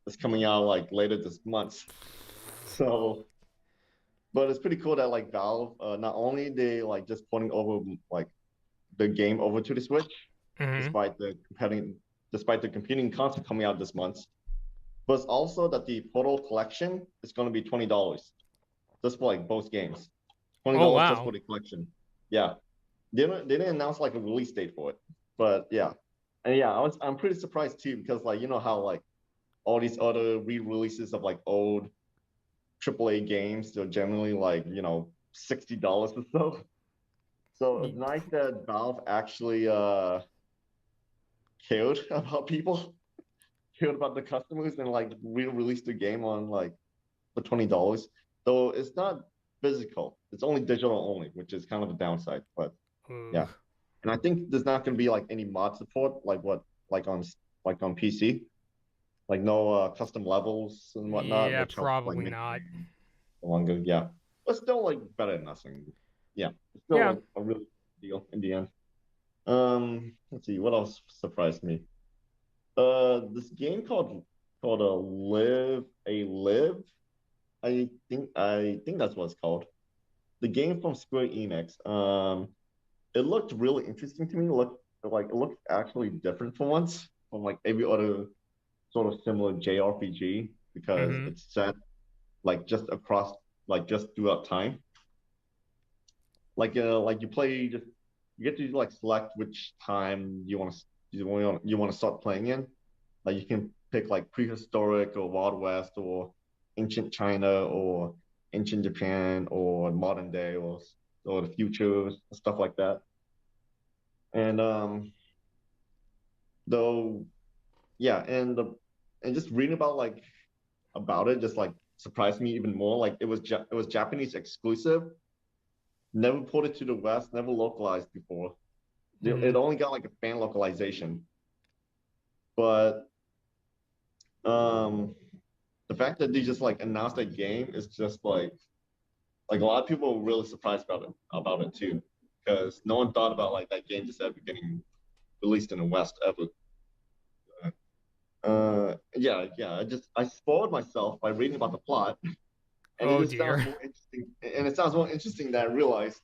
is coming out like later this month. So, but it's pretty cool that like Valve, not only they like just porting over like the game over to the Switch, Mm-hmm. despite the competing, despite the competing console coming out this month, but it's also that the Portal collection is going to be $20 just for like both games. Twenty Oh dollars just wow. for the collection. Yeah, they didn't announce like a release date for it, but yeah, and yeah, I'm pretty surprised too because like you know how like all these other re-releases of like old AAA games, they're generally like $60 or so. So it's nice that Valve actually cared about people, cared about the customers, and like re-released the game on like for $20. Though it's not physical; it's only digital only, which is kind of a downside. But Ugh. yeah, and I think there's not going to be like any mod support like on like on PC, like no custom levels and whatnot, Yeah, which helps like probably make not. longer. Yeah, but still like better than nothing. Yeah, it's still Yeah. like a really good deal in the end. Let's see what else surprised me. This game called Live. I think that's what it's called. The game from Square Enix. It looked really interesting to me. It looked actually different for once from like every other sort of similar JRPG because Mm-hmm. it's set like just across like just throughout time. Like you play just you get to like select which time you want to start playing in. Like you can pick like prehistoric or Wild West or ancient China or ancient Japan or modern day or the future stuff like that. And though yeah, and just reading about it just like surprised me even more. Like it was Japanese exclusive, never ported to the West, never localized before. Mm-hmm. It only got like a fan localization, but um, the fact that they just like announced that game is just like a lot of people were really surprised about it too, because no one thought about like that game just ever getting released in the West ever. Yeah. I spoiled myself by reading about the plot, and it Oh just sounds dear. more interesting. And it sounds more interesting than I realized.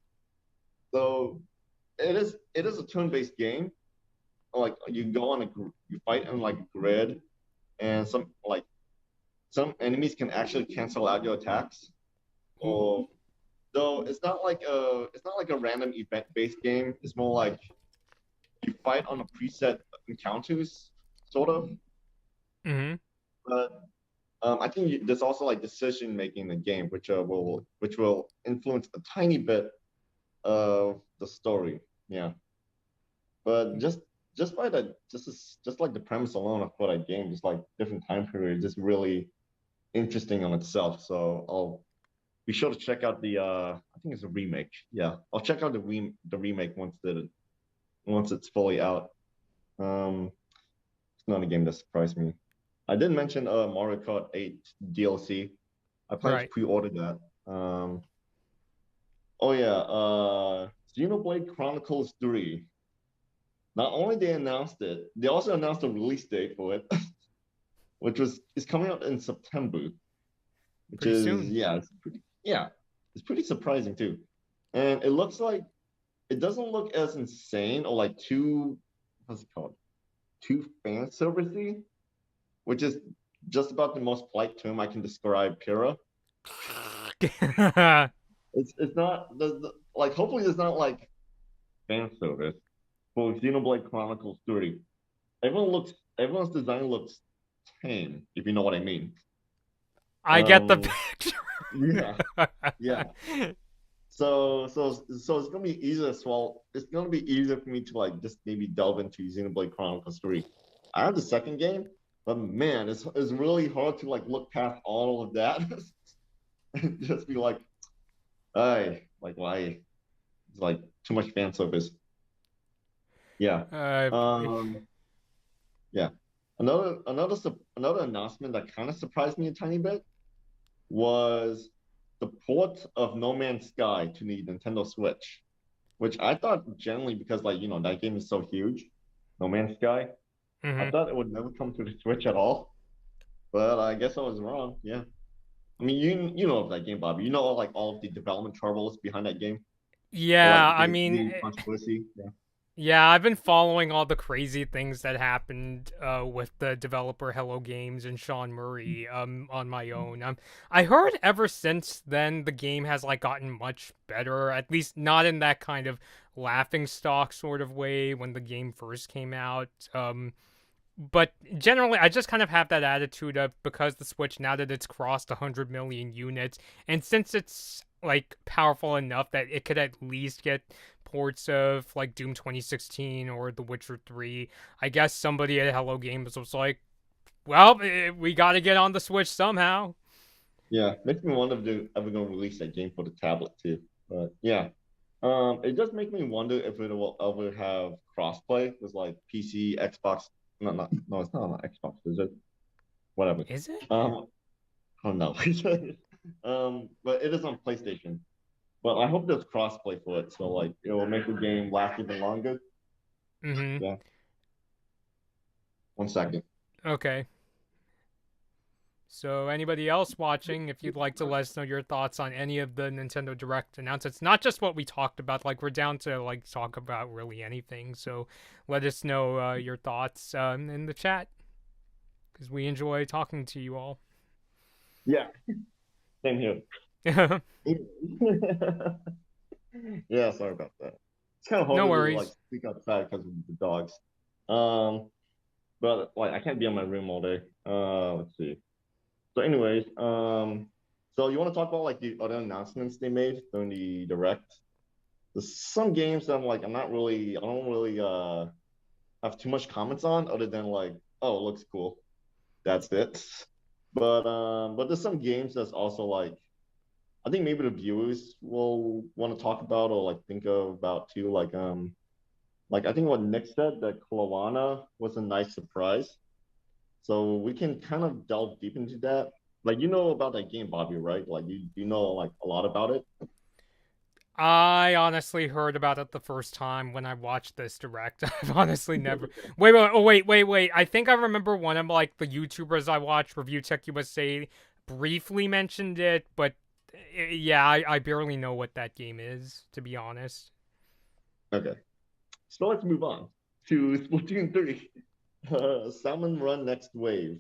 So it is a turn-based game. Like you go on you fight on like a grid, and some enemies can actually cancel out your attacks. Ooh. Or though it's not like a random event-based game. It's more like you fight on a preset encounters, sort of. Mm-hmm. But I think there's also like decision making in the game, which will influence a tiny bit of the story. Yeah. But just by the just like the premise alone of what I game, just like different time periods, is really interesting on itself. So I'll be sure to check out the I think it's a remake. Yeah, I'll check out the remake once it's fully out. Um, it's not a game that surprised me. I did mention Mario Kart 8 DLC. I plan to Right. pre-order that. Oh yeah, Xenoblade Chronicles 3. Not only they announced it, they also announced a release date for it, which was is coming out in September, which Pretty is soon. yeah, it's pretty surprising too. And it looks like it doesn't look as insane or like too what's it called? Too fan servicey, which is just about the most polite term I can describe Kira. It's not like hopefully there's not like fan service for Xenoblade Chronicles 3. Everyone's design looks tame, if you know what I mean. I get the Um picture. yeah, yeah. So it's gonna be easier as well. It's gonna be easier for me to like just maybe delve into Xenoblade Chronicles 3. I have the second game, but man, it's really hard to like look past all of that and just be like, I like why it's like too much fan service. Yeah. Boy. Um yeah. Another announcement that kind of surprised me a tiny bit was the port of No Man's Sky to the Nintendo Switch, which I thought generally because like that game is so huge, No Man's Sky, I Hmm. thought it would never come to the Switch at all. But I guess I was wrong. Yeah. I mean, you know of that game, Bobby. You know like all of the development troubles behind that game, or like Yeah, I mean, the controversy. Yeah. yeah, I've been following all the crazy things that happened with the developer Hello Games and Sean Murray on my own. I heard ever since then the game has like gotten much better, at least not in that kind of laughing stock sort of way when the game first came out. But generally, I just kind of have that attitude of because the Switch, now that it's crossed 100 million units, and since it's like powerful enough that it could at least get ports of like Doom 2016 or The Witcher 3, I guess somebody at Hello Games was like, well, we got to get on the Switch somehow. Yeah. Makes me wonder if they're ever gonna release that game for the tablet too. But yeah. It does make me wonder if it will ever have crossplay with like PC, Xbox. No, it's not on Xbox, is it? Whatever. Is it? Um, oh no. But it is on PlayStation. But I hope there's crossplay for it, so like it will make the game last even longer. Mm-hmm. Yeah. 1 second. Okay. So, anybody else watching, if you'd like to let us know your thoughts on any of the Nintendo Direct announcements, not just what we talked about, like we're down to like talk about really anything. So, let us know your thoughts in the chat because we enjoy talking to you all. Yeah. Same here. Yeah. Sorry about that. It's kind of No harder to like worries. speak outside because of the dogs. Um, but like I can't be in my room all day. Let's see. So, anyways, so you want to talk about like the other announcements they made during the direct? There's some games that I don't really have too much comments on other than like, oh, it looks cool. That's it. But there's some games that's also like I think maybe the viewers will want to talk about or like think about too. Like I think what Nick said that Kloana was a nice surprise. So we can kind of delve deep into that. Like you know about that game, Bobby, right? Like you know like a lot about it. I honestly heard about it the first time when I watched this direct. I've honestly never. Wait, wait, oh, wait. I think I remember one of like the YouTubers I watched, Review Tech USA, briefly mentioned it, but yeah, I barely know what that game is, to be honest. Okay. So let's move on to Splatoon 3. Salmon Run Next Wave.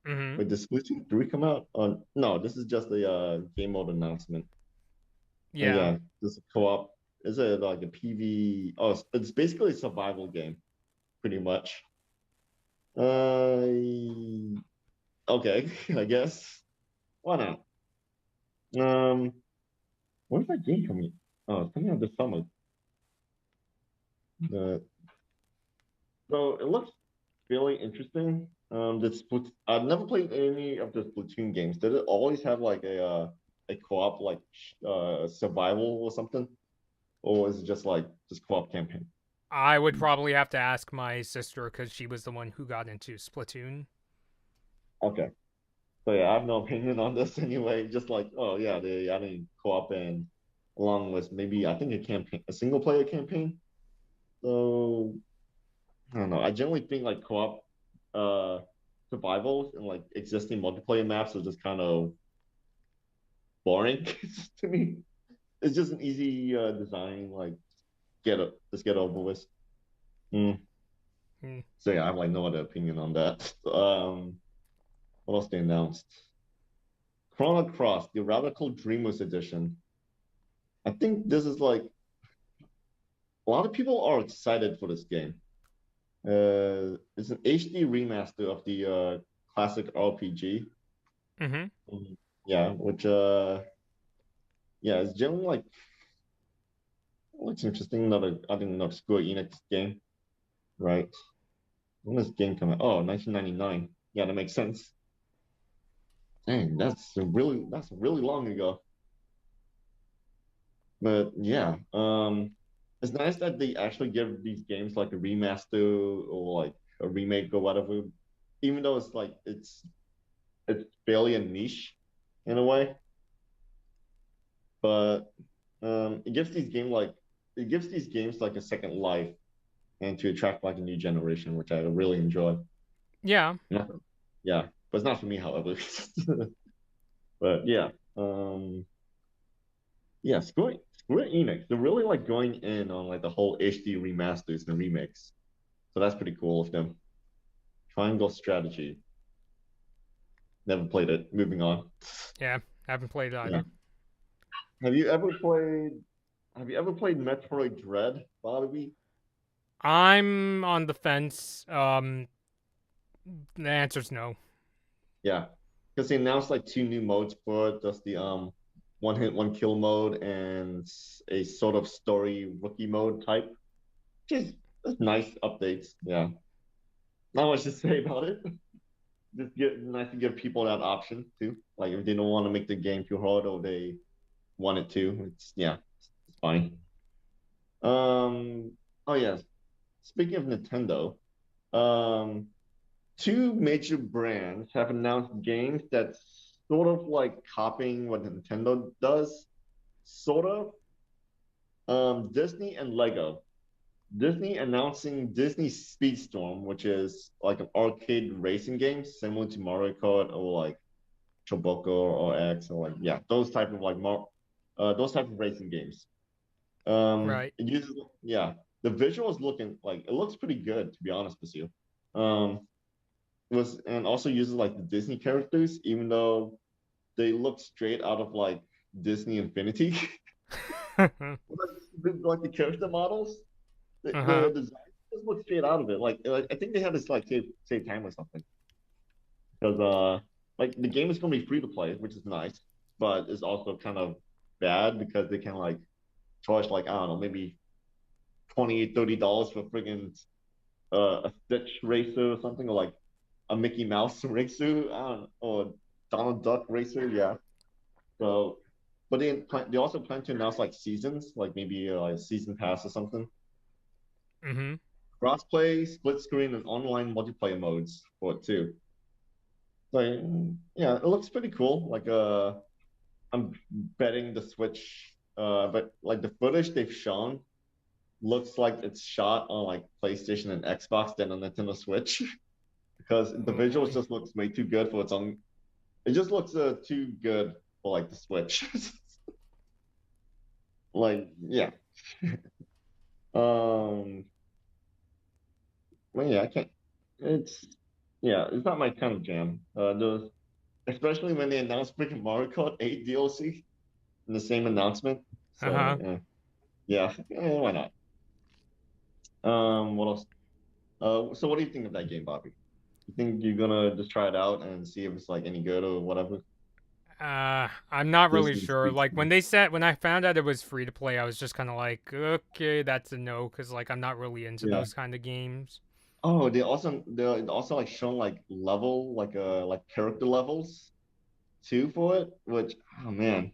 Mm-hmm. Wait, did Splatoon 3 come out? No, this is just a game mode announcement. And Yeah. yeah, this is co-op. Is it like a PV? Oh, it's basically a survival game, pretty much. Okay, I guess. Why not? Um, when's that game coming? Oh, it's coming out this summer. Uh, So it looks really interesting. I've never played any of the Splatoon games. Did it always have like a co-op like survival or something, or is it just like just co-op campaign? I would probably have to ask my sister because she was the one who got into Splatoon. Okay. So yeah, I have no opinion on this anyway. Just like, oh yeah, they adding co-op and along with maybe I think a single player campaign. So I don't know. I generally think like co-op uh survivals and like existing multiplayer maps are just kind of boring to me. It's just an easy design, like just get over with. Mm. Hmm. So yeah, I have like no other opinion on that. What else they announced? Chrono Cross, the Radical Dreamers Edition. I think this is like a lot of people are excited for this game. It's an HD remaster of the classic RPG. Mm-hmm. Yeah, which yeah, it's generally like looks interesting. I think another Square Enix game, right? When this game come out? Oh, 1999. Yeah, that makes sense. Dang, that's really long ago. But yeah, it's nice that they actually give these games like a remaster or like a remake or whatever, even though it's like it's fairly a niche in a way. But it gives these games like a second life and to attract like a new generation, which I really enjoy. Yeah. Not, yeah, but it's not for me, however. But yeah, yeah, Square Enix, they're really like going in on like the whole HD remasters and remakes. So that's pretty cool of them. Triangle Strategy. Never played it. Moving on. Yeah. Haven't played Yeah. either. Have you ever played Have you ever played Metroid Dread, Bobby? I'm on the fence. The answer's no. Yeah. Because they announced like two new modes for it. Just the one hit, one kill mode and a sort of story rookie mode type. Just nice updates. Yeah. Not much to say about it. Just nice to give people that option too. Like if they don't want to make the game too hard or they want it to, it's fine. Oh yes. Speaking of Nintendo, um, two major brands have announced games that's sort of like copying what Nintendo does, sort of. Disney and Lego. Disney announcing Disney Speedstorm, which is like an arcade racing game similar to Mario Kart or like Chocobo or X or like those type of those type of racing games. Right. It uses the visuals looking like it looks pretty good to be honest with you. Um, it was and also uses like the Disney characters, even though they look straight out of like Disney Infinity. Like the character models, Uh-huh. the design just look straight out of it. Like I think they had this like save time or something because like the game is gonna be free to play, which is nice, but it's also kind of bad because they can like charge like I don't know maybe $28-$30 for friggin' a Stitch racer or something, or like a Mickey Mouse racer, I don't know, or Donald Duck racer, yeah. So, but they also plan to announce like seasons, like maybe like a season pass or something. Mm-hmm. Crossplay, split screen, and online multiplayer modes for it too. So yeah, it looks pretty cool. Like I'm betting the Switch, but like the footage they've shown looks like it's shot on like PlayStation and Xbox than on Nintendo Switch because the Oh visuals boy. just looks way too good for its own. It just looks too good for like the Switch. Like yeah, um, well, yeah, I can't. It's it's not my kind of jam. Those especially when they announced freaking Mario Kart 8 DLC in the same announcement. So Uh-huh. why not? What else? So what do you think of that game, Bobby? You think you're gonna just try it out and see if it's like any good or whatever? I'm not really Disney sure. Speaks. Like when I found out it was free to play, I was just kind of like, okay, that's a no, because like I'm not really into Yeah, those kind of games. Oh, they also like shown like level like character levels too for it, which oh man,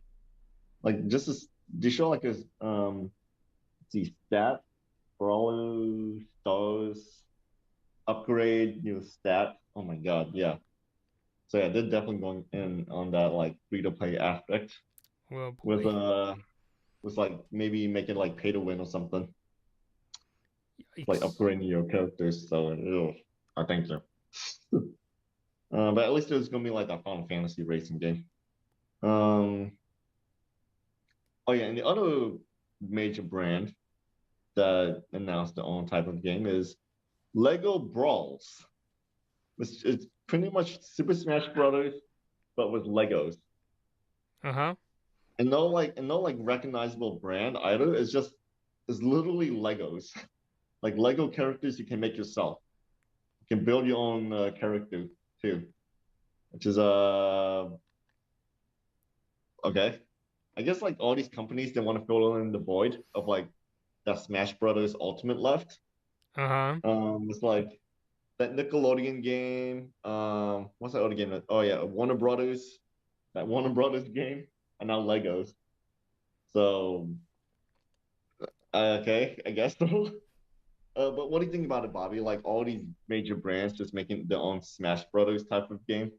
like just as they show like a let's see stat for all those stars upgrade new stat. Oh my god, yeah. So yeah, they're definitely going in on that like free to play aspect Oh with boy. like maybe make it like pay to win or something, like Yikes. upgrading your characters. So ew, I think so. But at least there's gonna be like a Final Fantasy racing game. Um, oh yeah, and the other major brand that announced their own type of game is Lego Brawls. It's pretty much Super Smash Brothers, but with Legos. Uh-huh. And no like recognizable brand either. It's literally Legos. Like Lego characters you can make yourself. You can build your own character too, which is okay. I guess like all these companies they want to fill in the void of like that Smash Brothers Ultimate left. Uh-huh. It's like that Nickelodeon game. What's that other game? Oh yeah, Warner Brothers. That Warner Brothers game, and now Legos. So okay, I guess so. But what do you think about it, Bobby? Like all these major brands just making their own Smash Brothers type of game.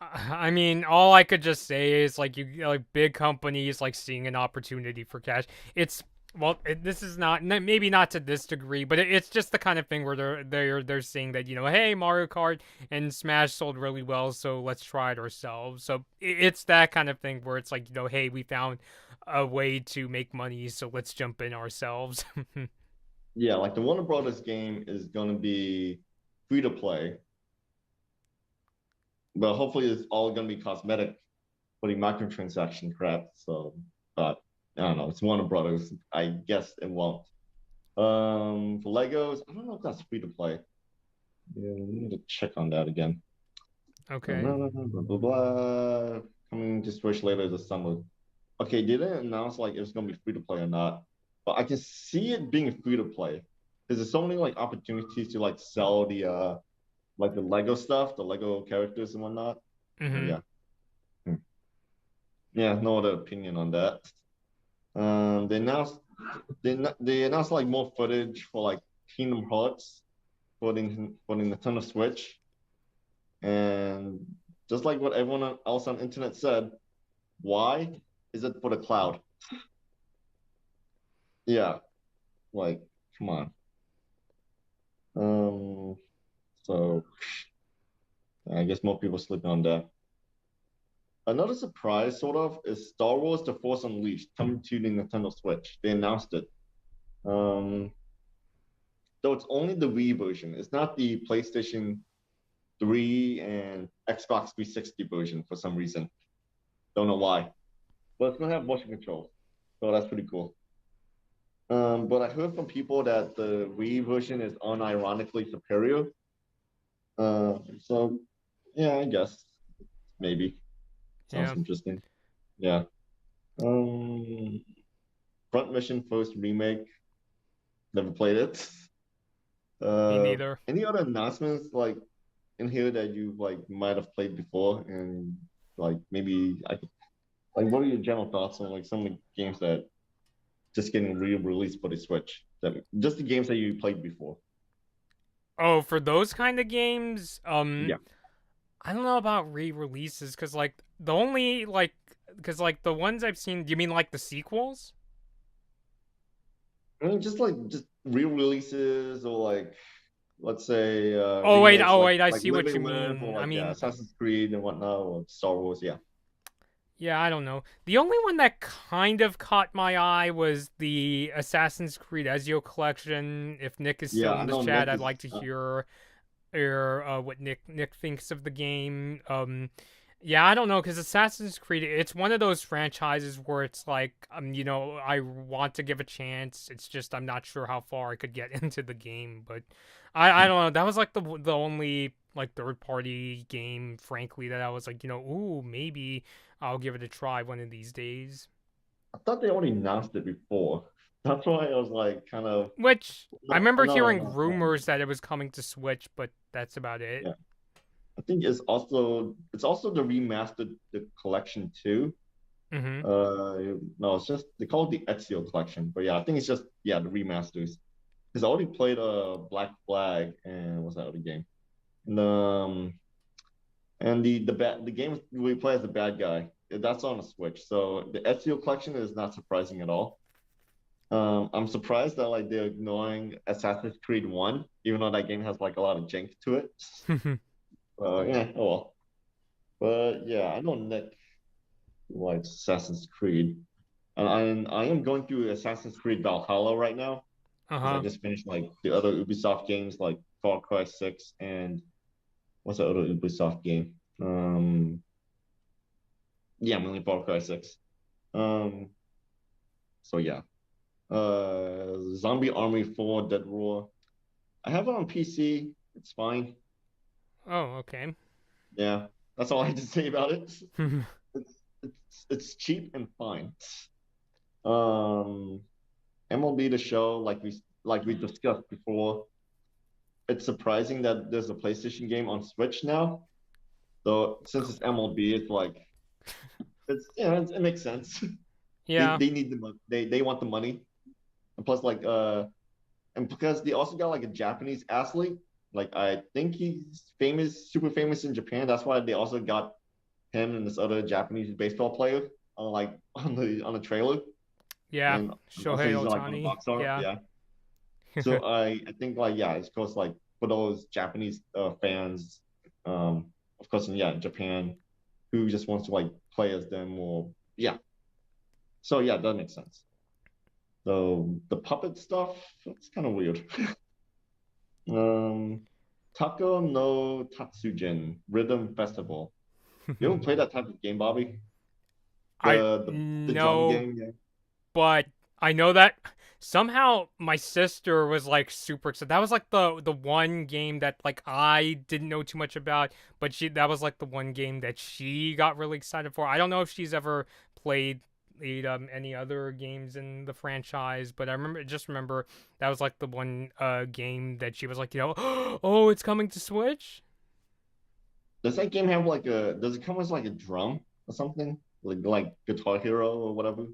I mean, all I could just say is like like big companies like seeing an opportunity for cash. It's well, this is not maybe not to this degree, but it's just the kind of thing where they're saying that hey, Mario Kart and Smash sold really well, so let's try it ourselves. So it's that kind of thing where it's like hey, we found a way to make money, so let's jump in ourselves. Yeah, like the Warner Brothers game is gonna be free to play, but hopefully it's all gonna be cosmetic for the microtransaction crap. So, but I don't know. It's Warner Brothers. I guess it won't. For Legos, I don't know if that's free to play. Yeah, we need to check on that again. Okay. Blah, blah, blah, blah. Coming to Switch later this summer. Okay, they didn't announce like it was gonna be free to play or not, but I can see it being free to play because there's so many like opportunities to like sell the like the Lego stuff, the Lego characters and whatnot. So Mm-hmm. yeah. Hmm. Yeah, no other opinion on that. They announced like more footage for like Kingdom Hearts for the Nintendo Switch, and just like what everyone else on the internet said, why is it for the cloud? Yeah, like come on. Um, so I guess more people sleeping on that. Another surprise, sort of, is Star Wars: The Force Unleashed coming to the Nintendo Switch. They announced it. Um, though it's only the Wii version. It's not the PlayStation 3 and Xbox 360 version for some reason. Don't know why. But it's gonna have motion controls, so that's pretty cool. But I heard from people that the Wii version is unironically superior. So yeah, I guess maybe sounds Yeah. interesting. Yeah. Um, Front Mission First remake. Never played it. Me neither. Any other announcements like in here that you like might have played before and like maybe I could, like what are your general thoughts on like some of the games that just getting re-released for the Switch? That just the games that you played before. Oh, for those kind of games, Yeah. I don't know about re-releases because like the only like because like the ones I've seen. Do you mean like the sequels? I mean, just like just re-releases or like let's say remakes Oh like wait, I like see Live what you and Live or mean. I like yeah, mean, Assassin's Creed and whatnot or Star Wars. Yeah. yeah, I don't know. The only one that kind of caught my eye was the Assassin's Creed Ezio collection. If Nick is Yeah, still I in this know chat, Nick I'd is like to hear what Nick thinks of the game. Yeah, I don't know because Assassin's Creed, it's one of those franchises where it's like, I want to give a chance. It's just I'm not sure how far I could get into the game, but I don't know. That was like the only like third party game, frankly, that I was like, ooh, maybe I'll give it a try one of these days. I thought they already announced it before. That's why I was like kind of Which I remember hearing not a fan. rumors that it was coming to Switch, but that's about it. Yeah, I think it's also the remastered the collection too. Mm-hmm. No, it's just they call it the Ezio collection, but yeah, I think it's just the remasters. Because I already played Black Flag and what's that other game? And the game we play as the bad guy. That's on a Switch. So the Ezio collection is not surprising at all. I'm surprised that like they're ignoring Assassin's Creed 1, even though that game has like a lot of jank to it. Yeah, oh well. But yeah, I know Nick likes Assassin's Creed. And I am going through Assassin's Creed Valhalla right now because I Uh-huh. just finished like the other Ubisoft games like Far Cry 6 and what's the other Ubisoft game? Yeah, mainly Far Cry 6. Um, so yeah. Zombie Army 4 Dead Roar. I have it on PC. It's fine. Oh, okay. Yeah, that's all I have to say about it. It's cheap and fine. Um, MLB The Show, like we discussed before, it's surprising that there's a PlayStation game on Switch now. So since it's MLB, it's like it makes sense. they Yeah. they need the money. They want the money, and plus and because they also got like a Japanese athlete. Like I think he's famous, super famous in Japan. That's why they also got him and this other Japanese baseball player on like on the trailer. Yeah. And also Shohei he's like on a Otani. box art. Yeah. Yeah. So I think like yeah, it's close like for those Japanese fans, of course, in yeah, Japan, who just wants to like play as them or yeah. So yeah, that makes sense. So the puppet stuff, it's kind of weird. Um, Tako no Tatsujin Rhythm Festival. You ever play that type of game, Bobby? I The drum know, game? Yeah. but I know that somehow my sister was like super excited. That was like the one game that like I didn't know too much about, but she that was like the one game that she got really excited for. I don't know if she's ever played any other games in the franchise, but I remember that was like the one game that she was like, oh, it's coming to Switch. Does that game have like a? Does it come with like a drum or something? Like Guitar Hero or whatever?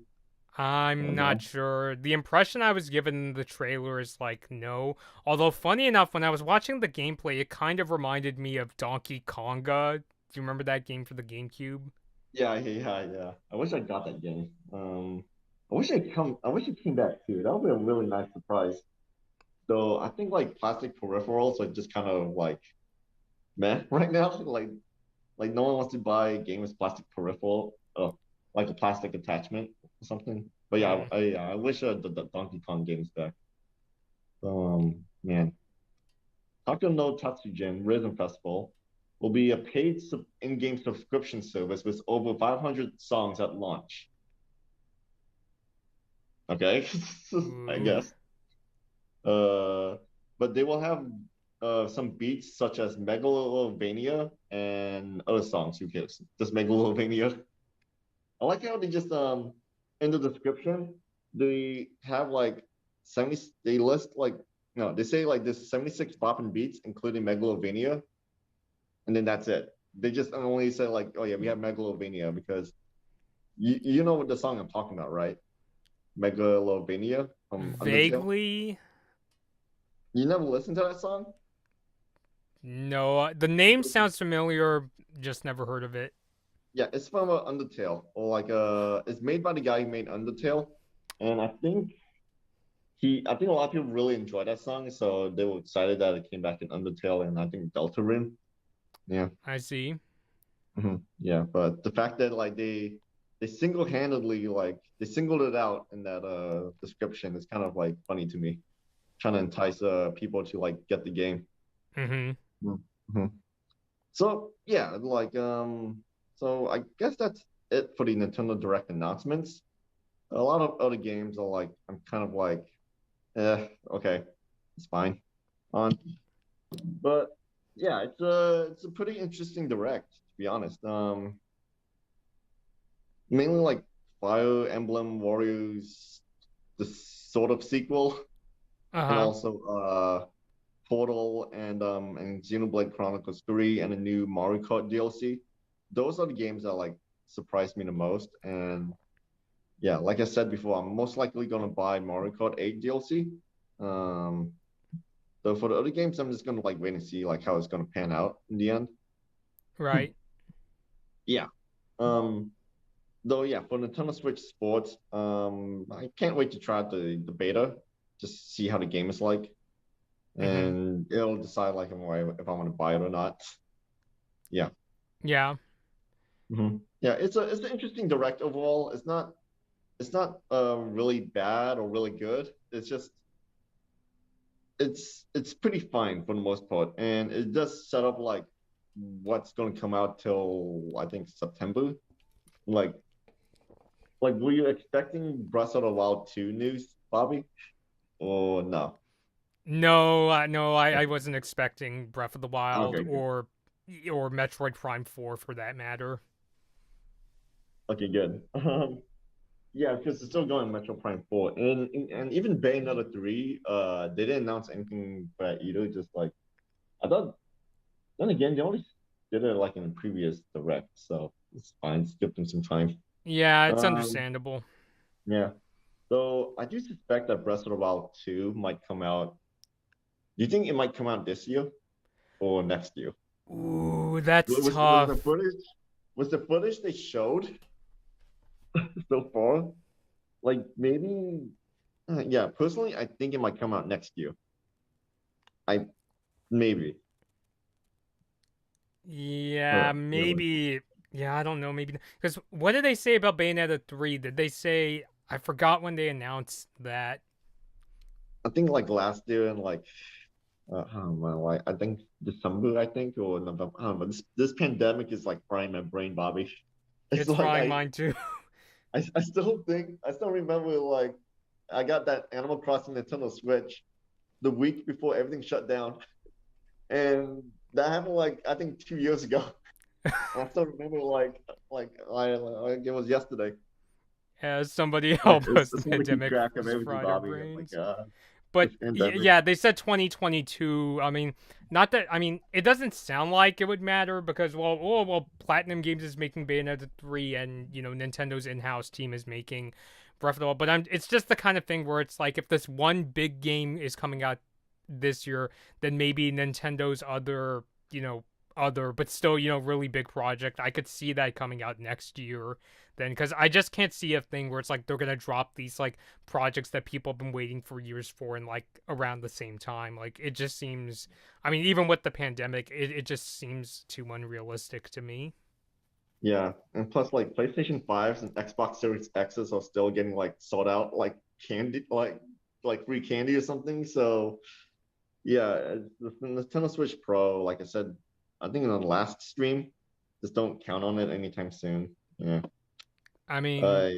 I'm not No. sure. The impression I was given in the trailer is like no. Although funny enough, when I was watching the gameplay, it kind of reminded me of Donkey Konga. Do you remember that game for the GameCube? Yeah. I wish I got that game. I wish it came back too. That would be a really nice surprise. So I think like plastic peripherals are just kind of like meh right now. Like no one wants to buy a game with plastic peripheral, like a plastic attachment or something. But yeah, Mm. I wish the Donkey Kong game's back. Man, Taco no Tatsujin Rhythm Festival will be a paid in-game subscription service with over 500 songs at launch. Okay, I Ooh. guess. Uh, but they will have some beats such as Megalovania and other songs. Who cares? Just Megalovania. I like how they just in the description they have like 70. They list like no, they say like there's 76 bopping beats, including Megalovania, and then that's it. They just only say like, oh yeah, we have Megalovania because you know what the song I'm talking about, right? Megalovania from Undertale. Vaguely, You never listened to that song? no. The name sounds familiar, just never heard of it. Yeah, it's from Undertale, or like it's made by the guy who made Undertale, and I think a lot of people really enjoyed that song, so they were excited that it came back in Undertale and I think Deltarune. Yeah, I see. yeah, but the fact that like they single-handedly like they singled it out in that description is kind of like funny to me, trying to entice people to like get the game. Mm-hmm. Mhm. So yeah, so I guess that's it for the Nintendo Direct announcements. A lot of other games are like I'm kind of like, okay, it's fine. On, but yeah, it's a pretty interesting Direct to be honest. Mainly like Fire Emblem Warriors, the sort of sequel, and Uh-huh. also Portal and Xenoblade Chronicles 3 and a new Mario Kart DLC. Those are the games that like surprised me the most. And yeah, like I said before, I'm most likely gonna buy Mario Kart 8 DLC. Um, so for the other games, I'm just gonna like wait and see like how it's gonna pan out in the end. Right. Yeah. Um, though yeah, for Nintendo Switch Sports, I can't wait to try out the beta, just see how the game is like, Mm-hmm. and it'll decide like if I want to buy it or not. Yeah. Yeah. Yeah, it's an interesting direct overall. It's not really bad or really good. It's just it's pretty fine for the most part, and it does set up like what's going to come out till I think September. Like like were you expecting Breath of the Wild 2 news, Bobby? Or no? No, no, I wasn't expecting Breath of the Wild Okay, good. or Metroid Prime 4 for that matter. Okay, good. Yeah, because it's still going Metro Prime 4. And even Bayonetta 3, they didn't announce anything for that either. Just like I thought then again, they only did it like in the previous direct, so it's fine. Skip them some time. Yeah, it's Um, understandable. yeah. So I do suspect that Breath of the Wild 2 might come out. Do you think it might come out this year or next year? Ooh, that's Was the tough. footage they showed so far? Like maybe yeah, personally I think it might come out next year. I maybe. Yeah, Yeah. maybe. Yeah, I don't know. Maybe because what did they say about Bayonetta 3? Did they say I forgot when they announced that? I think like last year and like like I think December, I think, or November. I don't know. This pandemic is like frying my brain, Bobby. It's It's like frying mine too. I still remember like I got that Animal Crossing Nintendo Switch the week before everything shut down, and that happened like I think 2 years ago. And I still remember like it was yesterday. As somebody help us, the It's hard to keep pandemic track of has everything, fried our Bobby. I'm like, brains. But this pandemic. yeah, they said 2022. I mean, not that I mean, it doesn't sound like it would matter because well, Platinum Games is making Bayonetta 3 and, Nintendo's in-house team is making Breath of the Wild, but it's just the kind of thing where it's like if this one big game is coming out this year, then maybe Nintendo's other but still, really big project, I could see that coming out next year then because I just can't see a thing where it's like they're gonna drop these like projects that people have been waiting for years for and like around the same time. Like it just seems I mean, even with the pandemic, it just seems too unrealistic to me. Yeah, and plus like PlayStation 5s and Xbox Series X's are still getting like sold out like candy like free candy or something. So yeah, the Nintendo Switch Pro, like I said, I think in the last stream, just don't count on it anytime soon. Yeah. I mean, Uh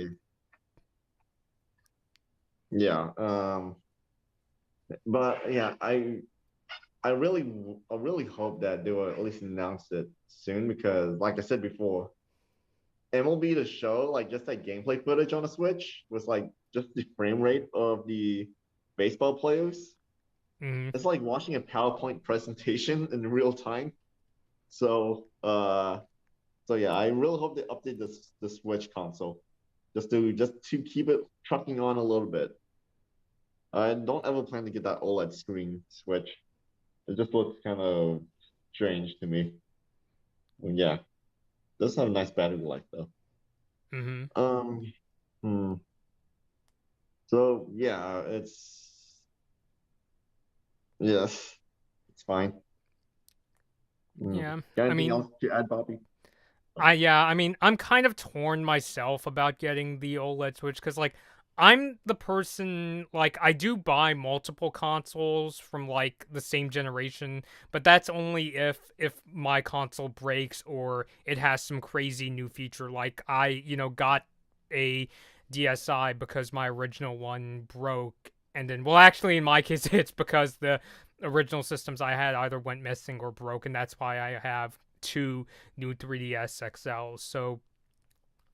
yeah. But yeah, I really hope that they will at least announce it soon because like I said before, MLB The Show, like just that gameplay footage on the Switch was like just the frame rate of the baseball players. mm, It's like watching a PowerPoint presentation in real time. So so yeah, I really hope they update the Switch console just to keep it trucking on a little bit. I don't ever plan to get that OLED screen Switch. It just looks kind of strange to me. Well, yeah, it does have a nice battery life though. mm-hmm. Um, hmm. So yeah, yes, it's fine. Yeah. Got I anything mean, else to add, Bobby? I mean, I'm kind of torn myself about getting the OLED Switch because like I'm the person like I do buy multiple consoles from like the same generation, but that's only if my console breaks or it has some crazy new feature like I, got a DSi because my original one broke and then well actually in my case it's because the original systems I had either went missing or broke and that's why I have two new 3DS XLs. So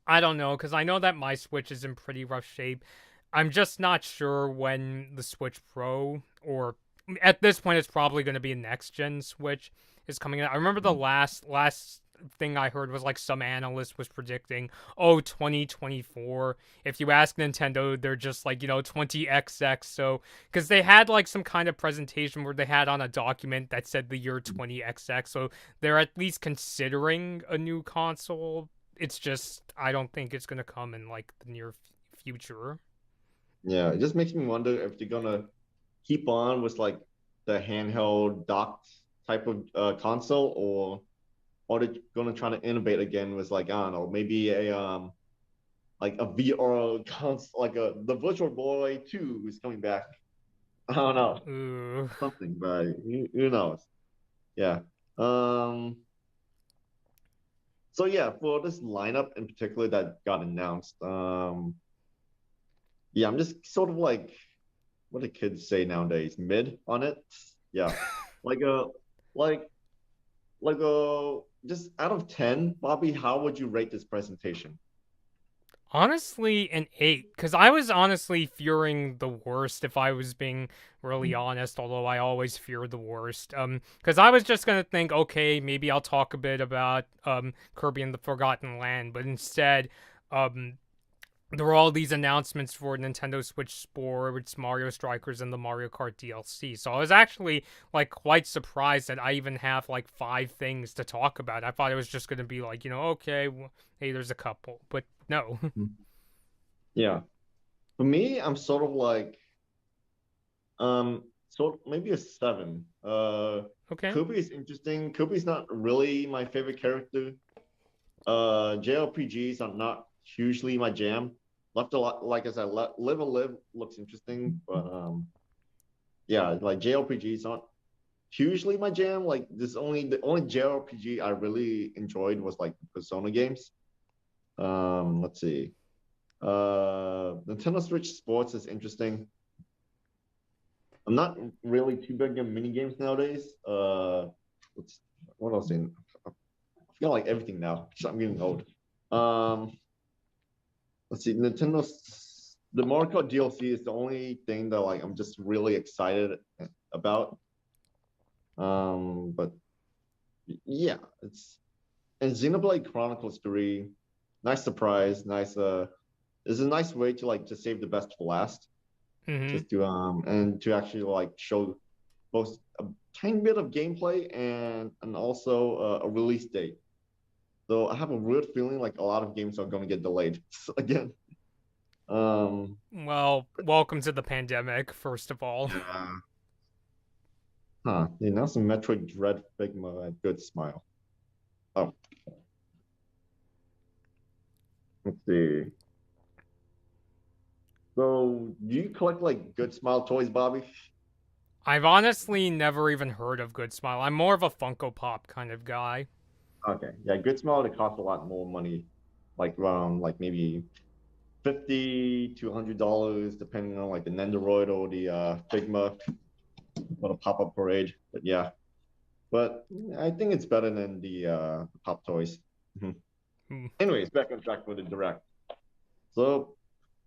I don't know because I know that my Switch is in pretty rough shape. I'm just not sure when the Switch Pro, or at this point it's probably going to be a next gen Switch, is coming out. I remember the last thing I heard was like some analyst was predicting, oh, 2024. If you ask Nintendo, they're just like, 20XX. So because they had like some kind of presentation where they had on a document that said the year 20XX, so they're at least considering a new console. It's just I don't think it's going to come in like the near future. Yeah, it just makes me wonder if they're gonna keep on with like the handheld docked type of console, or they're gonna try to innovate again with like, I don't know, maybe a like a VR console, like the Virtual Boy 2 is coming back. I don't know, Ooh. something, but who knows? Yeah. Um. So yeah, for this lineup in particular that got announced, yeah, I'm just sort of like, what do kids say nowadays? Mid on it. Yeah, like a like just out of 10, Bobby, how would you rate this presentation? Honestly, an 8, because I was honestly fearing the worst if I was being really honest, although I always fear the worst. Because I was just gonna think, okay, maybe I'll talk a bit about Kirby and the Forgotten Land, but instead, um, there were all these announcements for Nintendo Switch Sports, Mario Strikers, and the Mario Kart DLC. So I was actually like quite surprised that I even have like 5 things to talk about. I thought it was just gonna be like, okay, well, hey, there's a couple, but no. Yeah, for me, I'm sort of like, sort of maybe a 7. Okay. Kirby is interesting. Kirby's not really my favorite character. JRPGs are not hugely my jam. Left a lot, like I said, Live a Live looks interesting, but yeah, like JRPGs aren't hugely my jam. Like the only JRPG I really enjoyed was like the Persona games. Let's see. Nintendo Switch Sports is interesting. I'm not really too big on mini games nowadays. What's what else in? I feel like everything now. I'm getting old. Um, let's see. The Mario Kart DLC is the only thing that like I'm just really excited about. But yeah, and Xenoblade Chronicles 3, nice surprise, nice it's a nice way to like just save the best for last. Mm-hmm. Just to and to actually like show both a tiny bit of gameplay and also a release date. So I have a weird feeling like a lot of games are going to get delayed again. Um, Well, welcome to the pandemic, first of all. yeah. Huh. They announced some Metroid Dread Figma at Good Smile. Oh, let's see. So do you collect like Good Smile toys, Bobby? I've honestly never even heard of Good Smile. I'm more of a Funko Pop kind of guy. Okay. Yeah, Good Smile, it costs a lot more money, like around like maybe 50 to $100, depending on like the Nendoroid or the Figma or the pop-up parade. But yeah, but I think it's better than the pop toys. Mhm. Hmm. Anyways, back on track for the direct. So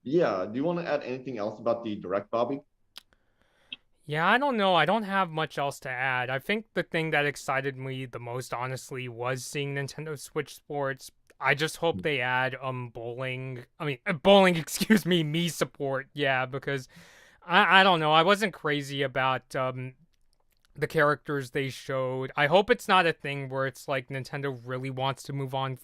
yeah, do you want to add anything else about the direct, Bobby? Yeah, I don't know. I don't have much else to add. I think the thing that excited me the most, honestly, was seeing Nintendo Switch Sports. I just hope they add bowling. I mean, bowling. Excuse me, me support. Yeah, because I don't know. I wasn't crazy about the characters they showed. I hope it's not a thing where it's like Nintendo really wants to move on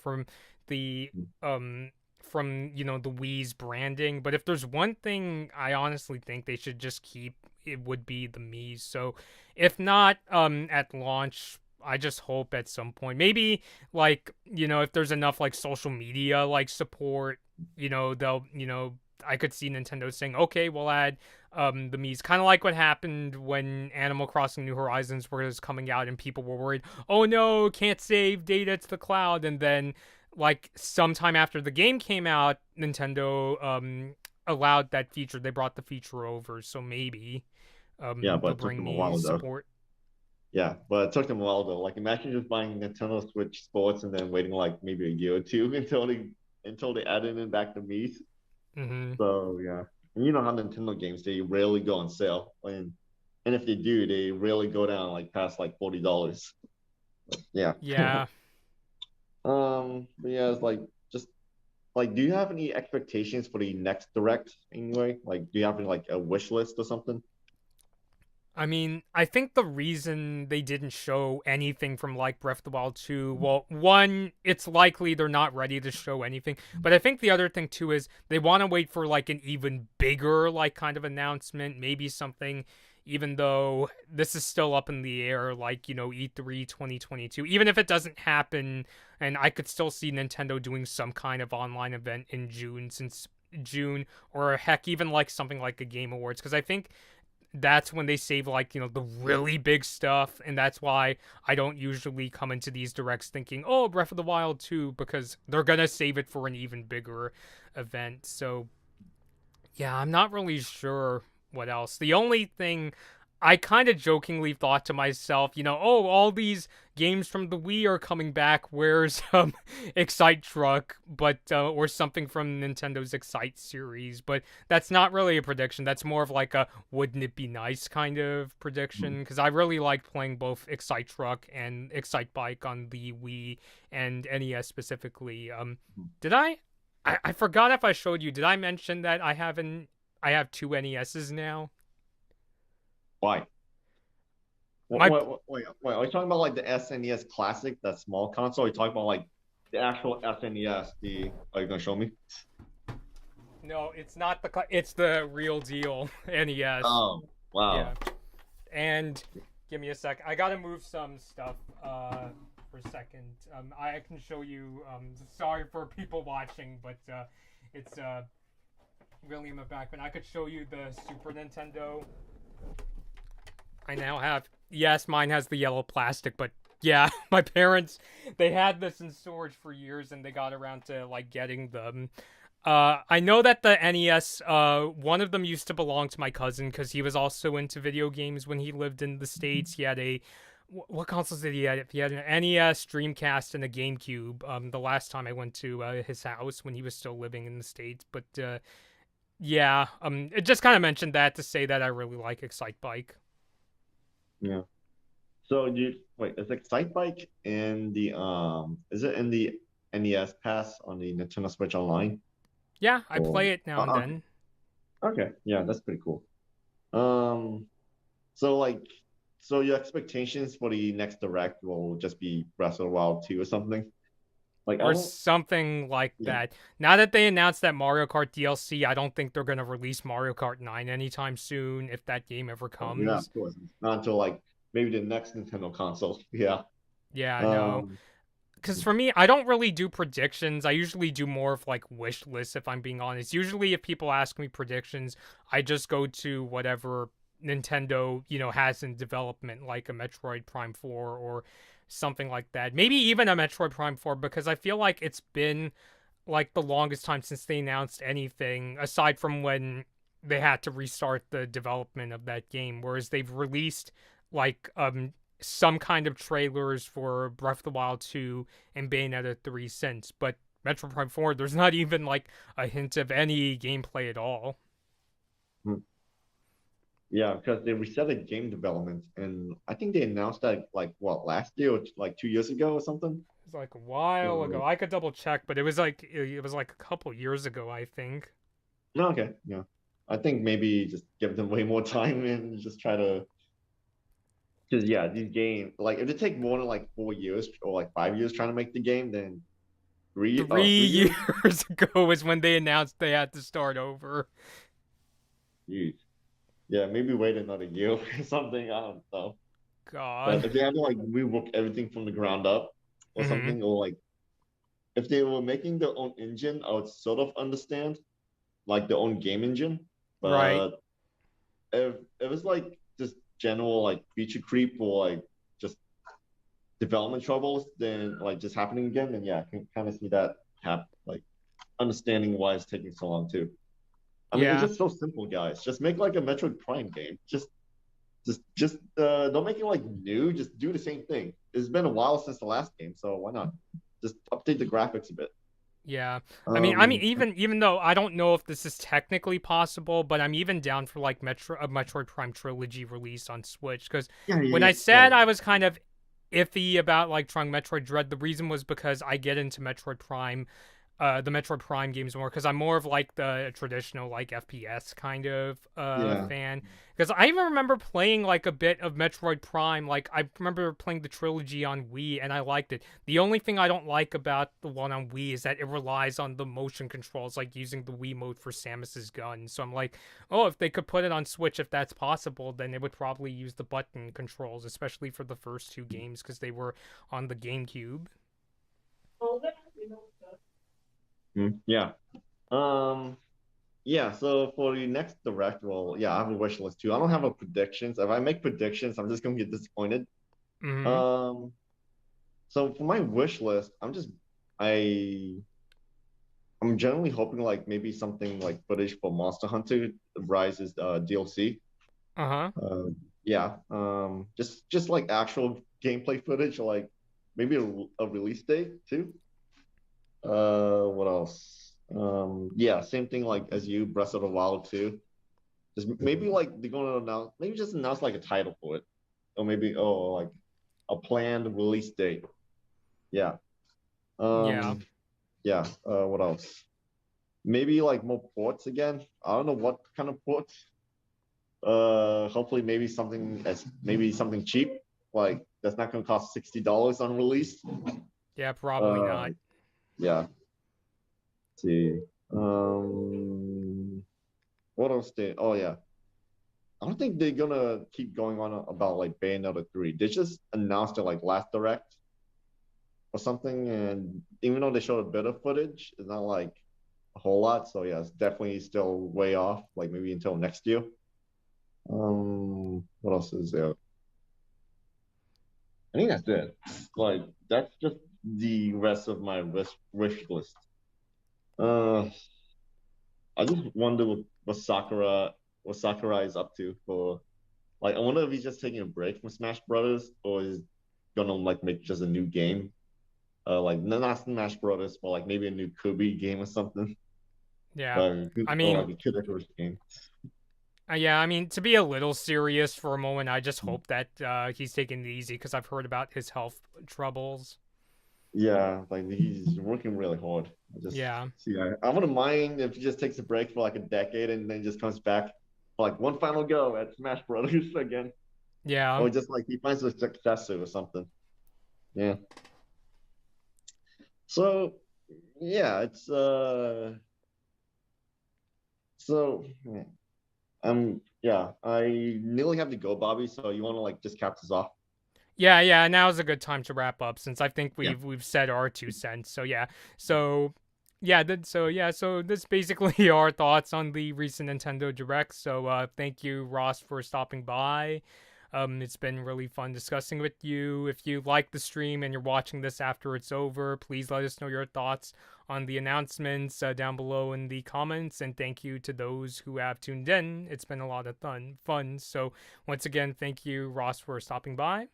the um the Wii's branding, but if there's one thing I honestly think they should just keep, it would be the Mii's. So if not at launch, I just hope at some point, maybe like, if there's enough like social media like support, they'll, I could see Nintendo saying, okay, we'll add the Mii's, kind of like what happened when Animal Crossing New Horizons was coming out and people were worried, oh no, can't save data to the cloud, and then like sometime after the game came out, Nintendo allowed that feature. They brought the feature over, so maybe Yeah, they'll but it took bring them a me while though. support. Yeah, but it took them a while though. Like imagine just buying Nintendo Switch Sports and then waiting like maybe a year or two until they added in back the Mii's. Mm-hmm. So yeah. And you know how Nintendo games they rarely go on sale, and if they do, they rarely go down like past like $40. Yeah. Yeah. But yeah, it's like just like, do you have any expectations for the next direct anyway? Like, do you have like a wish list or something? I mean, I think the reason they didn't show anything from like Breath of the Wild 2, well, one, it's likely they're not ready to show anything. But I think the other thing too is they want to wait for like an even bigger like kind of announcement, maybe something even though this is still up in the air like, E3 2022. Even if it doesn't happen and I could still see Nintendo doing some kind of online event in June or heck even like something like a Game Awards because I think that's when they save like the really big stuff, and that's why I don't usually come into these directs thinking oh Breath of the Wild 2 because they're gonna save it for an even bigger event. So yeah, I'm not really sure what else. The only thing I kind of jokingly thought to myself, oh, all these games from the Wii are coming back. Where's Excite Truck, but or something from Nintendo's Excite series? But that's not really a prediction. That's more of like a wouldn't it be nice kind of prediction because I really liked playing both Excite Truck and Excite Bike on the Wii and NES specifically. Did I forgot if I showed you. Did I mention that I have two NESs now? Why? My Wait, are you talking about like the SNES Classic, that small console? Or are you talking about like the actual SNES? Are you gonna show me? No, it's not it's the real deal NES. Oh, wow. Yeah. And give me a sec. I gotta move some stuff for a second. I can show you. Sorry for people watching, but it's really in the back. But I could show you the Super Nintendo. I now have. Yes, mine has the yellow plastic, but yeah, my parents they had this in storage for years, and they got around to like getting them. I know that the NES, one of them used to belong to my cousin because he was also into video games when he lived in the States. He had what consoles did he have? He had an NES, Dreamcast, and a GameCube. The last time I went to his house when he was still living in the States, but yeah, it just kind of mentioned that to say that I really like Excite Bike. Yeah. So you wait, is Excite Bike in the is it in the NES Pass on the Nintendo Switch Online? Yeah, I Or play it now and okay, then. okay, yeah, that's pretty cool. Um, so like, so your expectations for the next direct will just be Breath of the Wild 2 or something? Like, I Or don't, something like yeah, that. Now that they announced that Mario Kart DLC, I don't think they're gonna release Mario Kart 9 anytime soon, if that game ever yeah, comes. of course, not until like maybe the next Nintendo console. Yeah. Yeah, no. Um, Because for me, I don't really do predictions. I usually do more of like wish lists, if I'm being honest. Usually, if people ask me predictions, I just go to whatever Nintendo, has in development, like a Metroid Prime 4 or something like that. Maybe even a Metroid Prime 4, because I feel like it's been like the longest time since they announced anything, aside from when they had to restart the development of that game. Whereas they've released like some kind of trailers for Breath of the Wild 2 and Bayonetta 3 since, but Metro Prime 4, there's not even like a hint of any gameplay at all. yeah, because they reset the game development, and I think they announced that like what last year or like 2 years ago or something. It was like a while So, ago. I could double check, but it was like a couple years ago, I think. no, okay, yeah. I think maybe just give them way more time and just try to, because yeah, these games like if it take more than like 4 years or like 5 years trying to make the game, then Three 3 years. years ago was when they announced they had to start over. Jeez. Yeah, maybe wait another year or something. I don't know. God. But if they had to like rework everything from the ground up or Hmm. something, or like if they were making their own engine, I would sort of understand like their own game engine. Right. But if it was like just general like feature creep or like just development troubles, then like just happening again, then yeah, I can kind of see that like understanding why it's taking so long too. I mean, it's Yeah. just so simple, guys. Just make like a Metroid Prime game. Just don't make it like new. Just do the same thing. It's been a while since the last game, so why not? Just update the graphics a bit. Yeah. I mean, Um, even though I don't know if this is technically possible, but I'm even down for like a Metroid Prime trilogy release on Switch. Because yeah, when yeah, I yeah. said I was kind of iffy about like trying Metroid Dread, the reason was because I get into Metroid Prime the Metroid Prime games more because I'm more of like the traditional like FPS kind of Yeah. fan. Because I even remember playing like a bit of Metroid Prime. Like I remember playing the trilogy on Wii and I liked it. The only thing I don't like about the one on Wii is that it relies on the motion controls, like using the Wii mode for Samus's gun. So I'm like, oh, if they could put it on Switch, if that's possible, then it would probably use the button controls, especially for the first two games because they were on the GameCube. Yeah. Um, yeah, so for the next direct, well, yeah, I have a wish list too. I don't have a predictions. If I make predictions, I'm just gonna get disappointed. Mm-hmm. Um, so for my wish list, I I'm generally hoping like maybe something like footage for Monster Hunter Rises DLC. Uh-huh. Yeah, just like actual gameplay footage, like maybe a release date too. What else? Yeah, same thing like as you, Breath of the Wild too. Just maybe like they're gonna announce, maybe just announce like a title for it, or maybe like a planned release date. Yeah. Yeah. Yeah. What else? Maybe like more ports again. I don't know what kind of ports. Hopefully maybe something cheap, like that's not gonna cost $60 on release. Yeah, probably Uh, not. yeah. Let's see. Um, what else did? Oh yeah. I don't think they're gonna keep going on about like Bayonetta 3. They just announced it like last direct or something, and even though they showed a bit of footage, it's not like a whole lot. So yeah, it's definitely still way off. Like maybe until next year. What else is there? I think that's it. Like that's just the rest of my wish list. Uh, I just wonder what Sakurai is up to for like. I wonder if he's just taking a break from Smash Brothers or is gonna like make just a new game. Like not Smash Brothers, but like maybe a new Kirby game or something. Yeah. I Or mean, like a Kid Icarus game. yeah, I mean, to be a little serious for a moment, I just hope that he's taking it easy because I've heard about his health troubles. Yeah, like he's working really hard. I just Yeah. see. I wouldn't mind if he just takes a break for like a decade and then just comes back for like one final go at Smash Brothers again, Yeah. or just like he finds a successor or something. Yeah. So yeah, it's so yeah, I nearly have to go, Bobby. So you want to like just cap this off? Yeah, now's a good time to wrap up since I think Yeah. we've said our 2 cents. So yeah. So so that's basically our thoughts on the recent Nintendo Direct. So thank you Ross for stopping by. It's been really fun discussing with you. If you like the stream and you're watching this after it's over, please let us know your thoughts on the announcements down below in the comments. And thank you to those who have tuned in. It's been a lot of fun. So once again, thank you Ross for stopping by.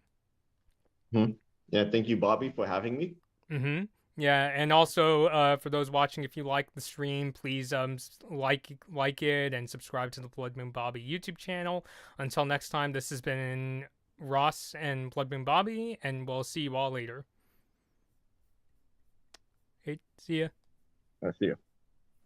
Hmm. Yeah. Thank you, Bobby, for having me. Mm-hmm. Yeah, and also for those watching, if you like the stream, please like it and subscribe to the Blood Moon Bobby YouTube channel. Until next time, this has been Ross and Blood Moon Bobby, and we'll see you all later. Hey, see ya. I see you.